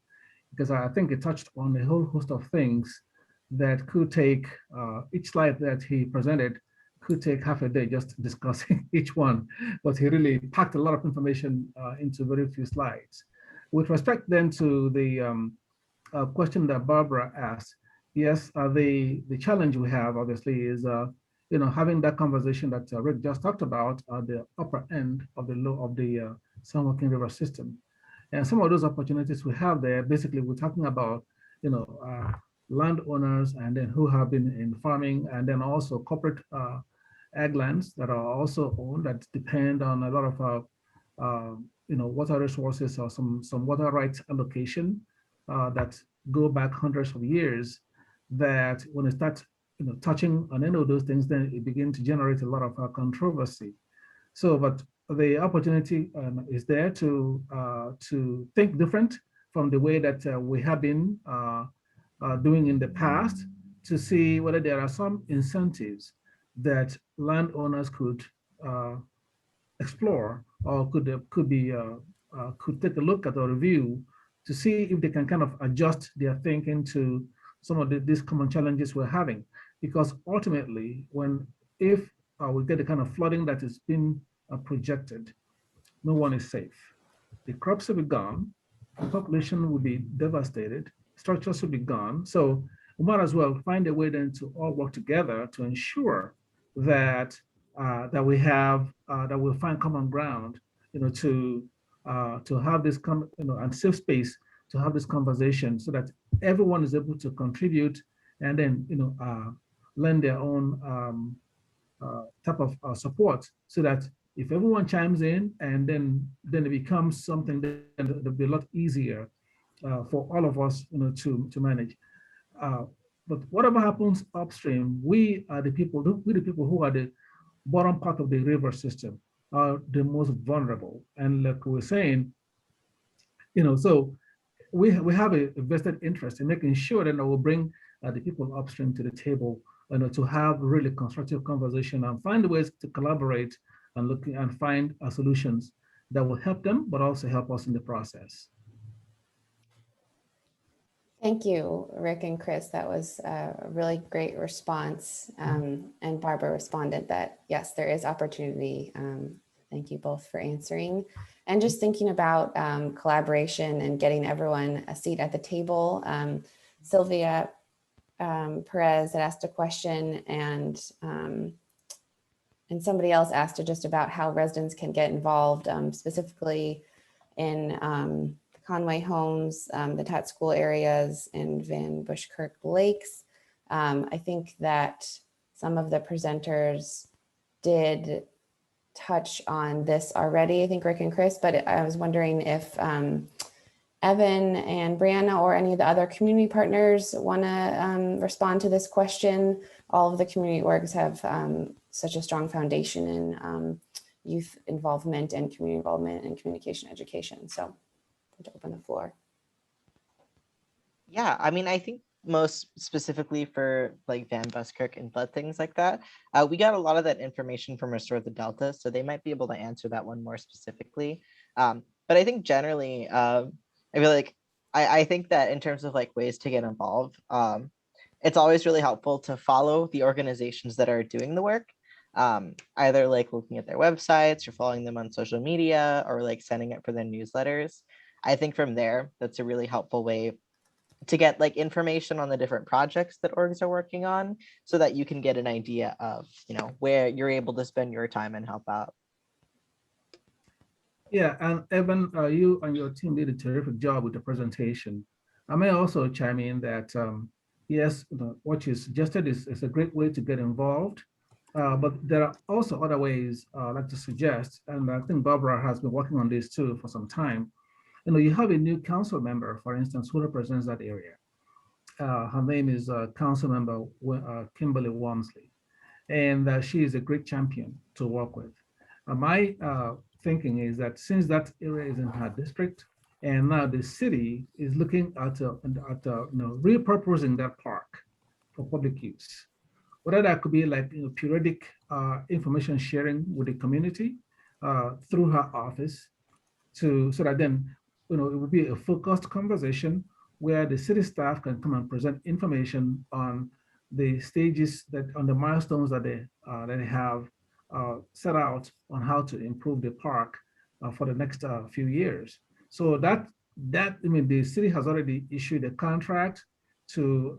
because I think it touched on a whole host of things that could take, each slide that he presented could take half a day just discussing each one, but he really packed a lot of information into very few slides. With respect then to the question that Barbara asked, yes, the challenge we have obviously is having that conversation that Rick just talked about at the upper end of the San Joaquin River system. And some of those opportunities we have there, basically we're talking about, landowners and then who have been in farming, and then also corporate ag lands that are also owned that depend on a lot of, water resources or some water rights allocation that go back hundreds of years, that when it starts touching on any of those things, then it begins to generate a lot of controversy. So, but the opportunity is there to think different from the way that we have been doing in the past, to see whether there are some incentives that landowners could explore or could take a look at or review to see if they can kind of adjust their thinking to some of these common challenges we're having. Because ultimately, if we get the kind of flooding that is being projected, no one is safe. The crops will be gone, the population will be devastated, structures will be gone. So we might as well find a way then to all work together to ensure that that we'll find common ground, to have this and safe space to have this conversation, so that everyone is able to contribute and then lend their own type of support, so that if everyone chimes in, and then it becomes something that will be a lot easier for all of us to manage. But whatever happens upstream, we are the people who are the bottom part of the river system, are the most vulnerable. And like we were saying, so we have a vested interest in making sure that we'll bring the people upstream to the table, to have really constructive conversation and find ways to collaborate and find solutions that will help them, but also help us in the process. Thank you, Rick and Chris. That was a really great response. And Barbara responded that, yes, there is opportunity. Thank you both for answering. And just thinking about collaboration and getting everyone a seat at the table. Sylvia Perez had asked a question, and somebody else asked just about how residents can get involved, specifically in Conway Homes, the Tat School areas, and Van Buskirk Lakes. I think that some of the presenters did touch on this already, I think Rick and Chris, but I was wondering if Evan and Brianna or any of the other community partners want to respond to this question. All of the community orgs have such a strong foundation in youth involvement and community involvement and communication education. So to open the floor. Yeah, I mean, I think most specifically for like Van Buskirk and flood things like that, we got a lot of that information from Restore the Delta, so they might be able to answer that one more specifically. But I think generally, I feel like I think that in terms of like ways to get involved, it's always really helpful to follow the organizations that are doing the work, either like looking at their websites or following them on social media, or like signing up for their newsletters. I think from there, that's a really helpful way to get like information on the different projects that orgs are working on, so that you can get an idea of, where you're able to spend your time and help out. Yeah, and Evan, you and your team did a terrific job with the presentation. I may also chime in that, yes, what you suggested is a great way to get involved, but there are also other ways I'd like to suggest, and I think Barbara has been working on this too for some time. you have a new council member, for instance, who represents that area. Her name is Council Member Kimberly Walmsley, and she is a great champion to work with. My thinking is that since that area is in her district, and now the city is looking at repurposing that park for public use, whether that could be like periodic information sharing with the community through her office, so that then it would be a focused conversation where the city staff can come and present information on the stages on the milestones that they have set out on how to improve the park for the next few years. So the city has already issued a contract to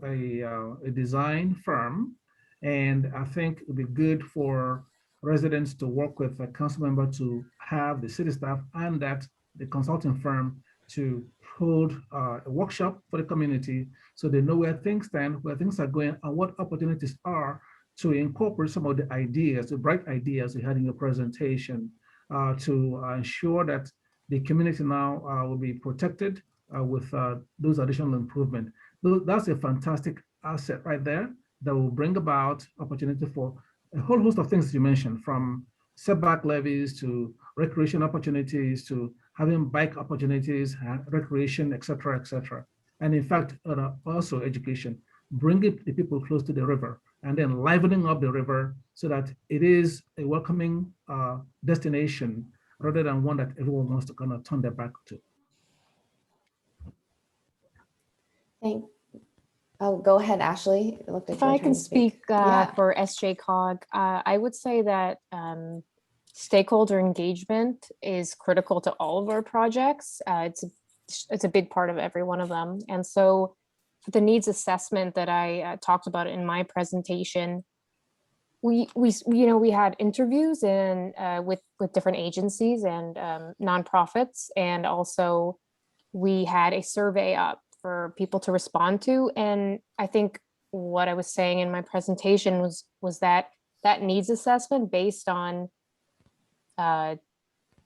a design firm, and I think it would be good for residents to work with a council member to have the city staff and the consulting firm to hold a workshop for the community so they know where things stand, where things are going, and what opportunities are to incorporate some of the ideas, the bright ideas you had in your presentation, to ensure that the community now will be protected with those additional improvements. That's a fantastic asset right there that will bring about opportunity for a whole host of things you mentioned, from setback levies to recreation opportunities to having bike opportunities, recreation, et cetera, et cetera. And in fact, also education, bringing the people close to the river and then livening up the river so that it is a welcoming destination rather than one that everyone wants to kind of turn their back to. Oh, go ahead, Ashley. It looked like If you were I trying can to speak. speak for SJCOG, I would say that stakeholder engagement is critical to all of our projects. It's a big part of every one of them. And so for the needs assessment that I talked about in my presentation, we had interviews with different agencies and nonprofits, and also we had a survey up for people to respond to. And I think what I was saying in my presentation was that needs assessment based on the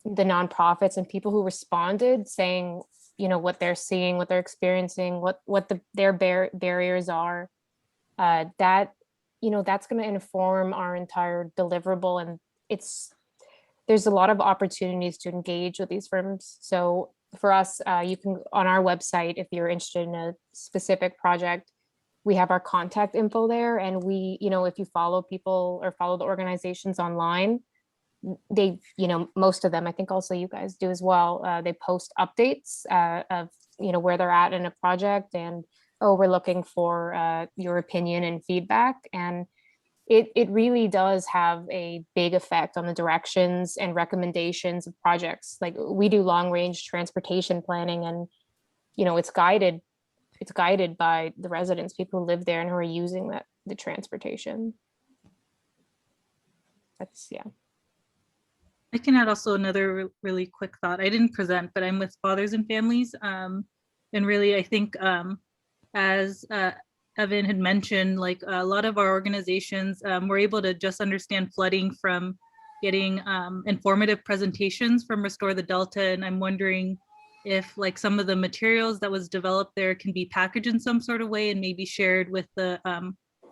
nonprofits and people who responded, saying what they're seeing, what they're experiencing, what their barriers are, that's going to inform our entire deliverable. And there's a lot of opportunities to engage with these firms. So for us, you can, on our website, if you're interested in a specific project, we have our contact info there. And if you follow people or follow the organizations online, they, most of them, I think also you guys do as well, they post updates of, where they're at in a project, and, oh, we're looking for your opinion and feedback. And it really does have a big effect on the directions and recommendations of projects. Like, we do long range transportation planning, and it's guided by the residents, people who live there and who are using the transportation. I can add also another really quick thought. I didn't present, but I'm with Fathers and Families. And really, I think as Evan had mentioned, like a lot of our organizations were able to just understand flooding from getting informative presentations from Restore the Delta. And I'm wondering if like some of the materials that was developed there can be packaged in some sort of way and maybe shared with the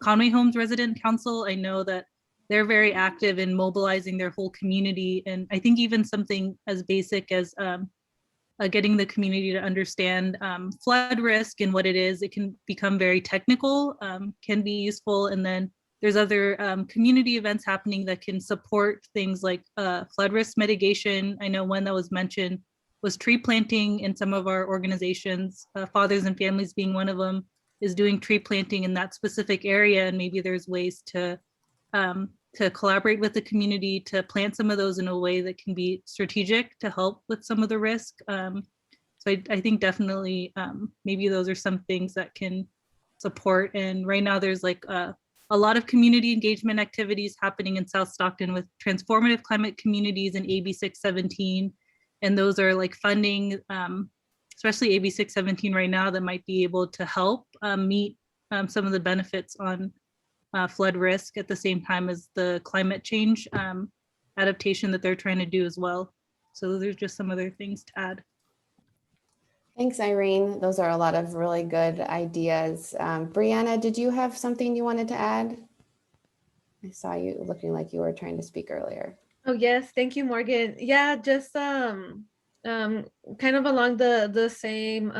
Conway Homes Resident Council. I know that they're very active in mobilizing their whole community. And I think even something as basic as getting the community to understand flood risk and what it is, it can become very technical, can be useful. And then there's other community events happening that can support things like flood risk mitigation. I know one that was mentioned was tree planting in some of our organizations, Fathers and Families being one of them, is doing tree planting in that specific area. And maybe there's ways to collaborate with the community to plant some of those in a way that can be strategic to help with some of the risk. So I think definitely maybe those are some things that can support. And right now there's like a lot of community engagement activities happening in South Stockton with transformative climate communities and AB 617. And those are like funding, especially AB 617 right now, that might be able to help meet some of the benefits on flood risk at the same time as the climate change adaptation that they're trying to do as well. So those are just some other things to add. Thanks, Irene. Those are a lot of really good ideas. Brianna, did you have something you wanted to add? I saw you looking like you were trying to speak earlier. Oh yes, thank you, Morgan. Yeah, just kind of along the same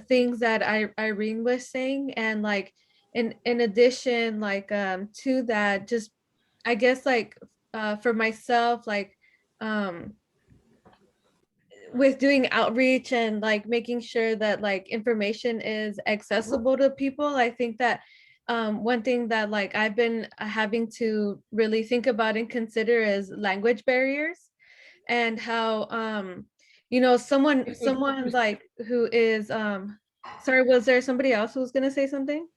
things that Irene was saying, and like in addition, like to that, just I guess like for myself, like with doing outreach and like making sure that like information is accessible to people, I think that one thing that like I've been having to really think about and consider is language barriers, and how someone like who is sorry, was there somebody else who was going to say something?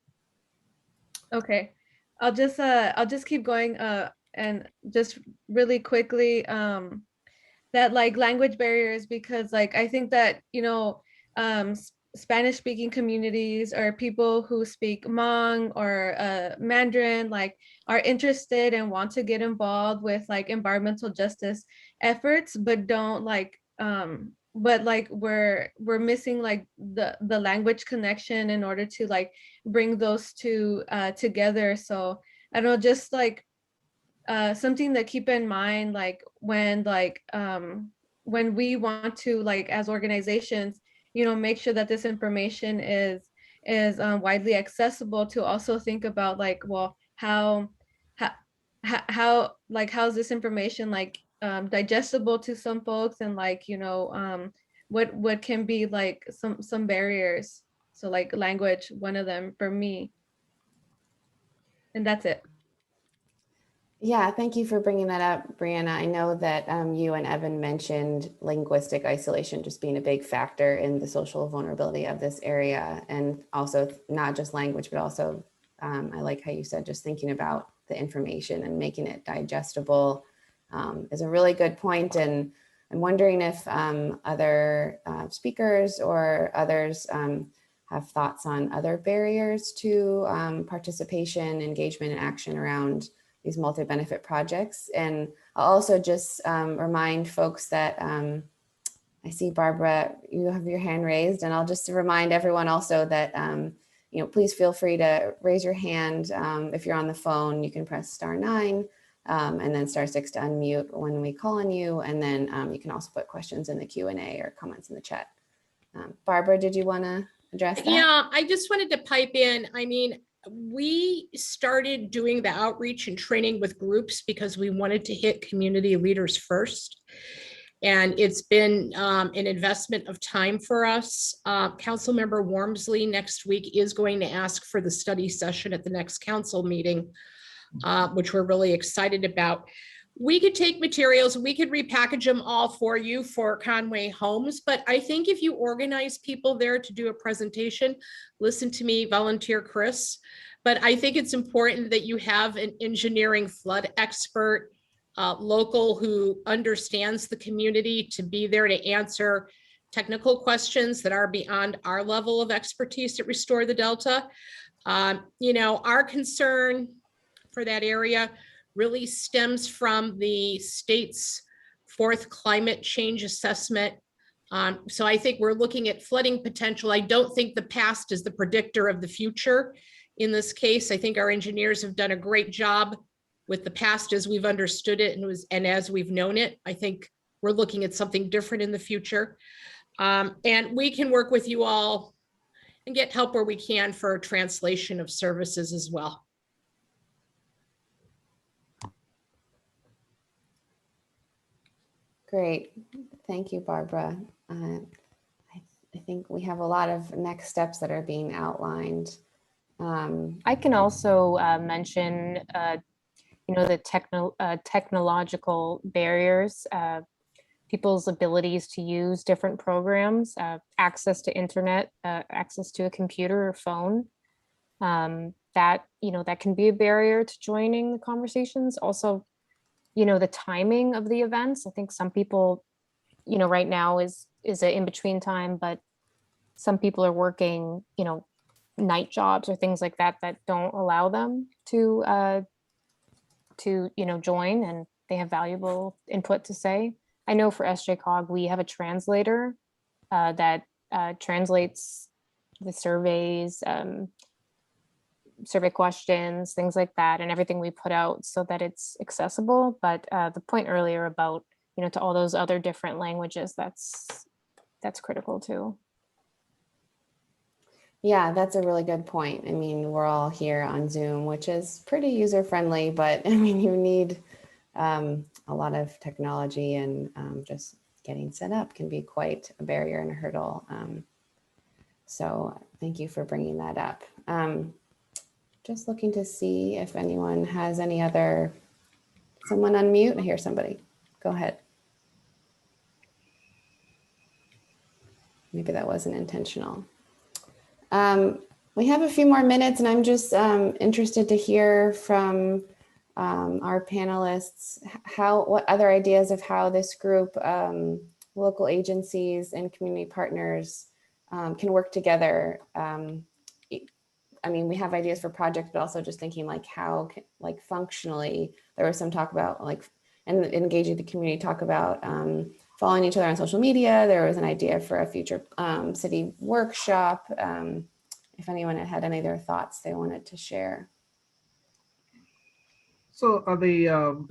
Okay, I'll just keep going and just really quickly that like language barriers, because like I think that Spanish speaking communities or people who speak Hmong or Mandarin like are interested and want to get involved with like environmental justice efforts, but don't like but like we're missing like the language connection in order to like bring those two together. So I don't know, just like something to keep in mind, like when we want to like as organizations make sure that this information is widely accessible, to also think about like, well, how like how's this information like digestible to some folks, and like what can be like some barriers. So like language, one of them for me. And that's it. Yeah, thank you for bringing that up, Brianna. I know that you and Evan mentioned linguistic isolation just being a big factor in the social vulnerability of this area, and also not just language, but also I like how you said just thinking about the information and making it digestible is a really good point. And I'm wondering if other speakers or others have thoughts on other barriers to participation, engagement, and action around these multi-benefit projects. And I'll also just remind folks that I see Barbara, you have your hand raised, and I'll just remind everyone also that please feel free to raise your hand. If you're on the phone, you can press *9 and then *6 to unmute when we call on you. And then you can also put questions in the Q&A or comments in the chat. Barbara, did you want to address that? Yeah, I just wanted to pipe in. I mean, we started doing the outreach and training with groups because we wanted to hit community leaders first. And it's been an investment of time for us. Councilmember Wormsley next week is going to ask for the study session at the next council meeting, which we're really excited about. We could take materials, we could repackage them all for you for Conway Homes, but I think if you organize people there to do a presentation, listen to me, volunteer Chris, but I think it's important that you have an engineering flood expert, local who understands the community, to be there to answer technical questions that are beyond our level of expertise at Restore the Delta. Our concern for that area really stems from the state's 4th climate change assessment. So I think we're looking at flooding potential. I don't think the past is the predictor of the future. In this case, I think our engineers have done a great job with the past as we've understood it and as we've known it. I think we're looking at something different in the future. And we can work with you all and get help where we can for translation of services as well. Great. Thank you, Barbara. I think we have a lot of next steps that are being outlined. I can also mention, the technological barriers, people's abilities to use different programs, access to internet, access to a computer or phone. That can be a barrier to joining the conversations. Also, the timing of the events. I think some people, right now is an in-between time, but some people are working, night jobs or things like that don't allow them to join, and they have valuable input to say. I know for SJCOG, we have a translator that translates the surveys, survey questions, things like that, and everything we put out so that it's accessible. But the point earlier about, to all those other different languages, that's critical too. Yeah, that's a really good point. I mean, we're all here on Zoom, which is pretty user-friendly, but I mean, you need a lot of technology, and just getting set up can be quite a barrier and a hurdle. So thank you for bringing that up. Just looking to see if anyone has any other, someone unmute. I hear somebody. Go ahead. Maybe that wasn't intentional. We have a few more minutes, and I'm just interested to hear from our panelists what other ideas of how this group, local agencies and community partners can work together. I mean, we have ideas for projects, but also just thinking like how, like functionally, there was some talk about like, and engaging the community, talk about following each other on social media. There was an idea for a future city workshop. If anyone had any of their thoughts they wanted to share. So the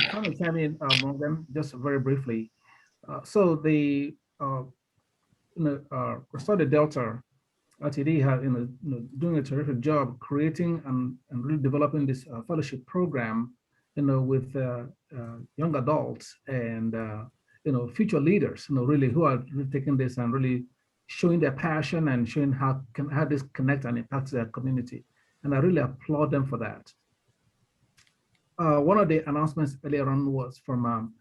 kind of chime in, Morgan, just very briefly. So the Restore Delta RTD has doing a terrific job creating and really developing this fellowship program, with young adults and future leaders, really who are really taking this and really showing their passion and showing how this connect and impact their community. And I really applaud them for that. One of the announcements earlier on was from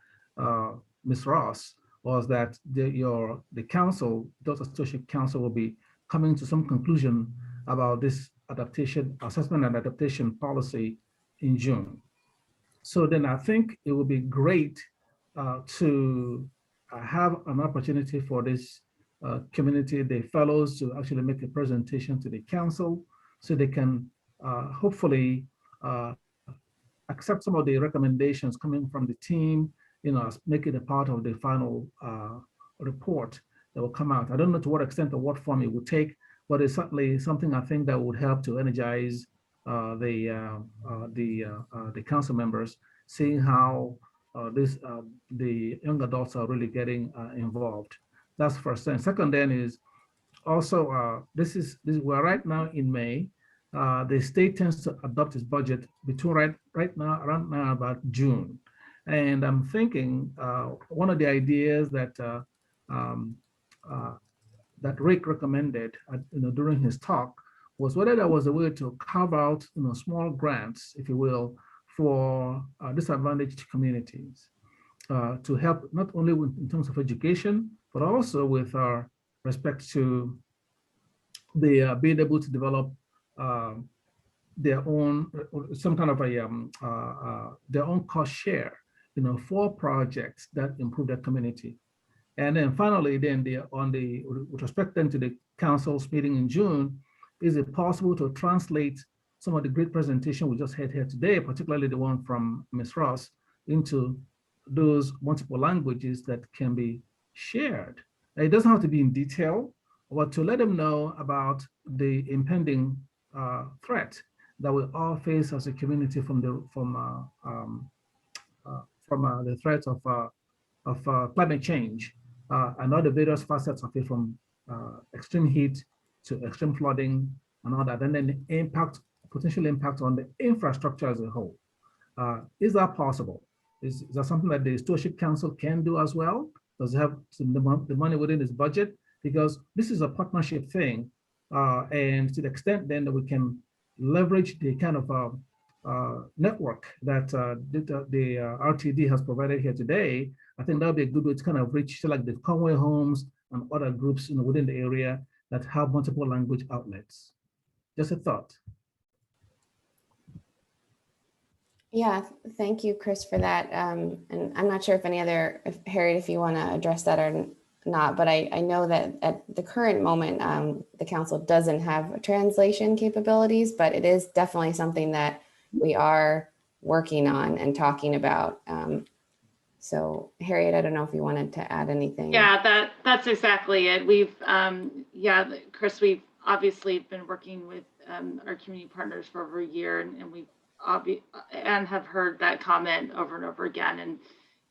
Ms. Ross, was that the council, Delta Stewardship Council, will be coming to some conclusion about this adaptation, assessment and adaptation policy in June. So then I think it would be great to have an opportunity for this community, the fellows, to actually make a presentation to the council so they can hopefully accept some of the recommendations coming from the team, make it a part of the final report that will come out. I don't know to what extent or what form it would take, but it's certainly something I think that would help to energize the council members, seeing how the young adults are really getting involved. That's first. And second, then is also we're right now in May. The state tends to adopt its budget between around now about June. And I'm thinking one of the ideas that that Rick recommended during his talk was whether there was a way to carve out small grants, if you will, for disadvantaged communities to help not only in terms of education, but also with respect to the being able to develop their own some kind of their own cost share, for projects that improve their community. And then finally, then with respect then to the council's meeting in June, is it possible to translate some of the great presentation we just had here today, particularly the one from Ms. Ross, into those multiple languages that can be shared? It doesn't have to be in detail, but to let them know about the impending threat that we all face as a community from the threat of climate change and all the various facets of it, from extreme heat to extreme flooding and all that, and then the potential impact on the infrastructure as a whole. Is that possible? Is that something that the Stewardship Council can do as well? Does it have the money within its budget? Because this is a partnership thing, and to the extent then that we can leverage the kind of network that the RTD has provided here today, I think that would be a good way to kind of reach like the Conway Homes and other groups within the area that have multiple language outlets. Just a thought. Yeah, thank you, Chris, for that. And I'm not sure if Harriet, if you want to address that or not, but I know that at the current moment, the council doesn't have translation capabilities, but it is definitely something that we are working on and talking about. So Harriet, I don't know if you wanted to add anything. Yeah, that's exactly it. We've, yeah, Chris, we've obviously been working with our community partners for over a year, and we've have heard that comment over and over again, and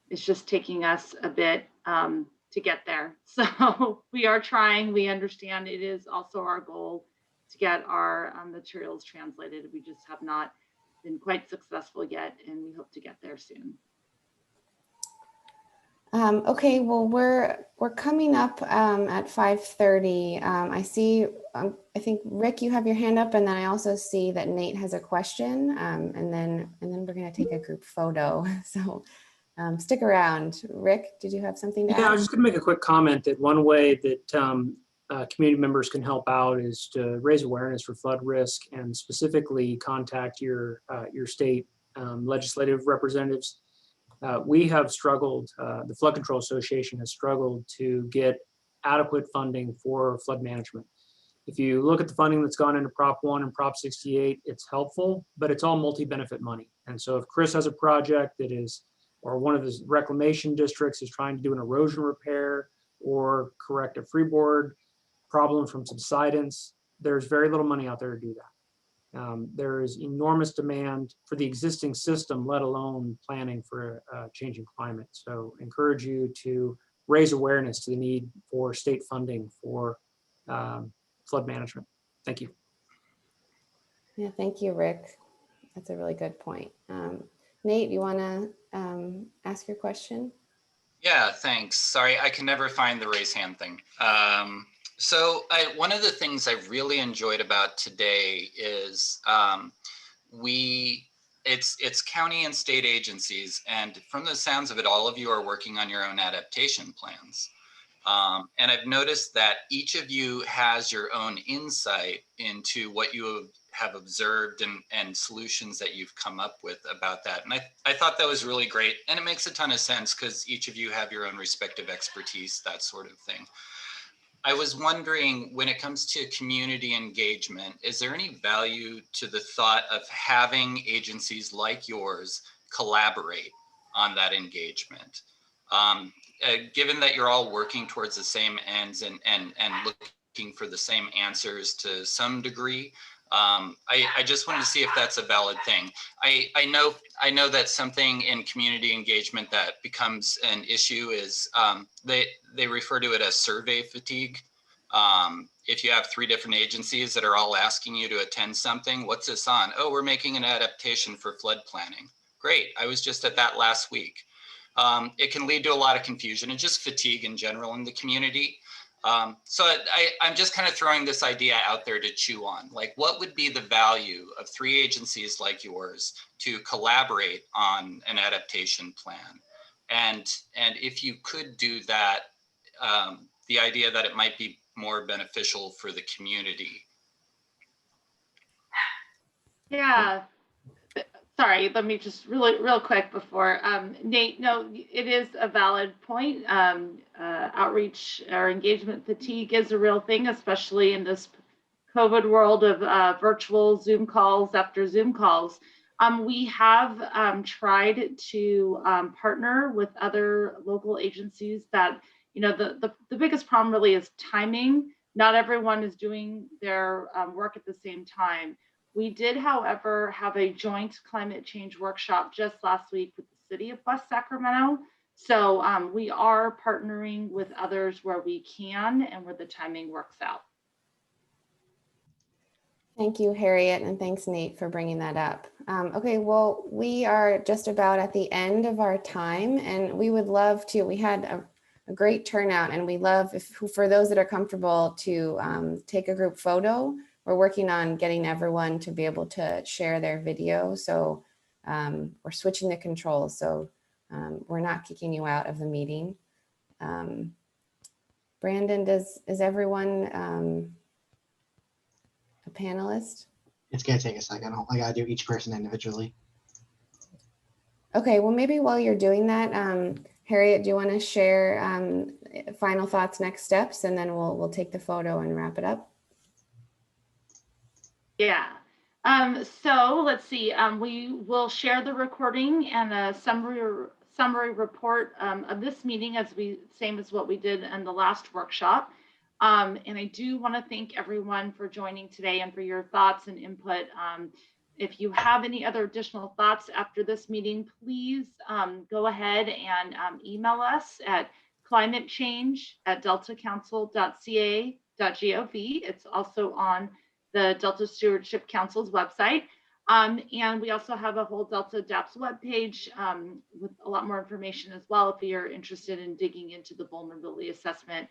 it's just taking us a bit to get there. So we are trying. We understand it is also our goal to get our materials translated. We just have not been quite successful yet, and we hope to get there soon. Okay, well, we're coming up at 5:30. I see, I think, Rick, you have your hand up, and then I also see that Nate has a question, and then we're going to take a group photo. So stick around. Rick, did you have something to add? Yeah, I was just going to make a quick comment that one way that community members can help out is to raise awareness for flood risk, and specifically contact your state legislative representatives. We have struggled, the Flood Control Association has struggled to get adequate funding for flood management. If you look at the funding that's gone into Prop 1 and Prop 68, it's helpful, but it's all multi-benefit money. And so if Chris has a project that is, or one of his reclamation districts is trying to do an erosion repair or correct a freeboard problem from subsidence, there's very little money out there to do that. There is enormous demand for the existing system, let alone planning for a changing climate. So encourage you to raise awareness to the need for state funding for flood management. Thank you. Yeah, thank you, Rick. That's a really good point. Nate, you want to ask your question? Yeah, thanks. Sorry, I can never find the raise hand thing. So one of the things I really enjoyed about today is it's county and state agencies, and from the sounds of it, all of you are working on your own adaptation plans. And I've noticed that each of you has your own insight into what you have observed and solutions that you've come up with about that. And I thought that was really great. And it makes a ton of sense because each of you have your own respective expertise, that sort of thing. I was wondering, when it comes to community engagement, is there any value to the thought of having agencies like yours collaborate on that engagement? Given that you're all working towards the same ends and looking for the same answers to some degree, I just wanted to see if that's a valid thing. I know that something in community engagement that becomes an issue is they refer to it as survey fatigue. If you have 3 different agencies that are all asking you to attend something, what's this on? Oh, we're making an adaptation for flood planning. Great, I was just at that last week. It can lead to a lot of confusion and just fatigue in general in the community. So I'm just kind of throwing this idea out there to chew on. Like, what would be the value of 3 agencies like yours to collaborate on an adaptation plan? And if you could do that, the idea that it might be more beneficial for the community. Yeah. Sorry, let me just real quick before Nate. No, it is a valid point. Outreach or engagement fatigue is a real thing, especially in this COVID world of virtual Zoom calls after Zoom calls. We have tried to partner with other local agencies that, you know, the biggest problem really is timing. Not everyone is doing their work at the same time. We did, however, have a joint climate change workshop just last week with the city of West Sacramento. So we are partnering with others where we can and where the timing works out. Thank you, Harriet, and thanks, Nate, for bringing that up. Okay, well, we are just about at the end of our time, and we would love to, we had a great turnout, and we love, for those that are comfortable, to take a group photo. We're working on getting everyone to be able to share their video. So we're switching the controls. So we're not kicking you out of the meeting. Brandon, is everyone a panelist? It's gonna take a second. I gotta do each person individually. Okay, well, maybe while you're doing that, Harriet, do you want to share final thoughts, next steps, and then we'll take the photo and wrap it up? Yeah. So let's see. We will share the recording and a summary report of this meeting same as what we did in the last workshop. And I do want to thank everyone for joining today and for your thoughts and input. If you have any other additional thoughts after this meeting, please go ahead and email us at climatechange@deltacouncil.ca.gov. It's also on the Delta Stewardship Council's website. And we also have a whole Delta Adapts webpage with a lot more information as well if you're interested in digging into the vulnerability assessment,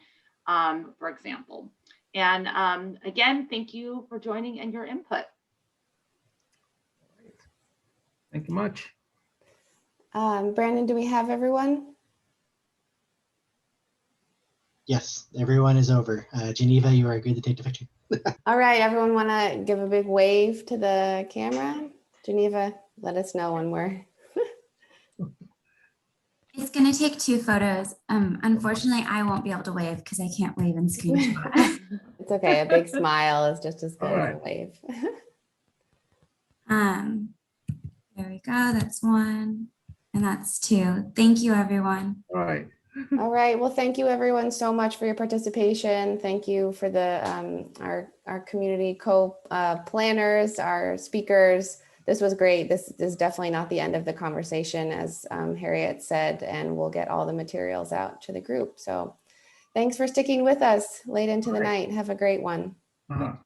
for example. And again, thank you for joining and your input. Thank you much. Brandon, do we have everyone? Yes, everyone is over. Geneva, you are good to take the picture. All right, everyone want to give a big wave to the camera? Geneva, let us know when we're... It's going to take 2 photos. Unfortunately, I won't be able to wave because I can't wave and screenshot. It's okay. A big smile is just as good as a wave. There we go. That's 1. And that's 2. Thank you, everyone. All right. All right. Well, thank you everyone so much for your participation. Thank you for the our community co-planners, our speakers. This was great. This is definitely not the end of the conversation, as Harriet said, and we'll get all the materials out to the group. So thanks for sticking with us late into the night. Have a great one. Bye.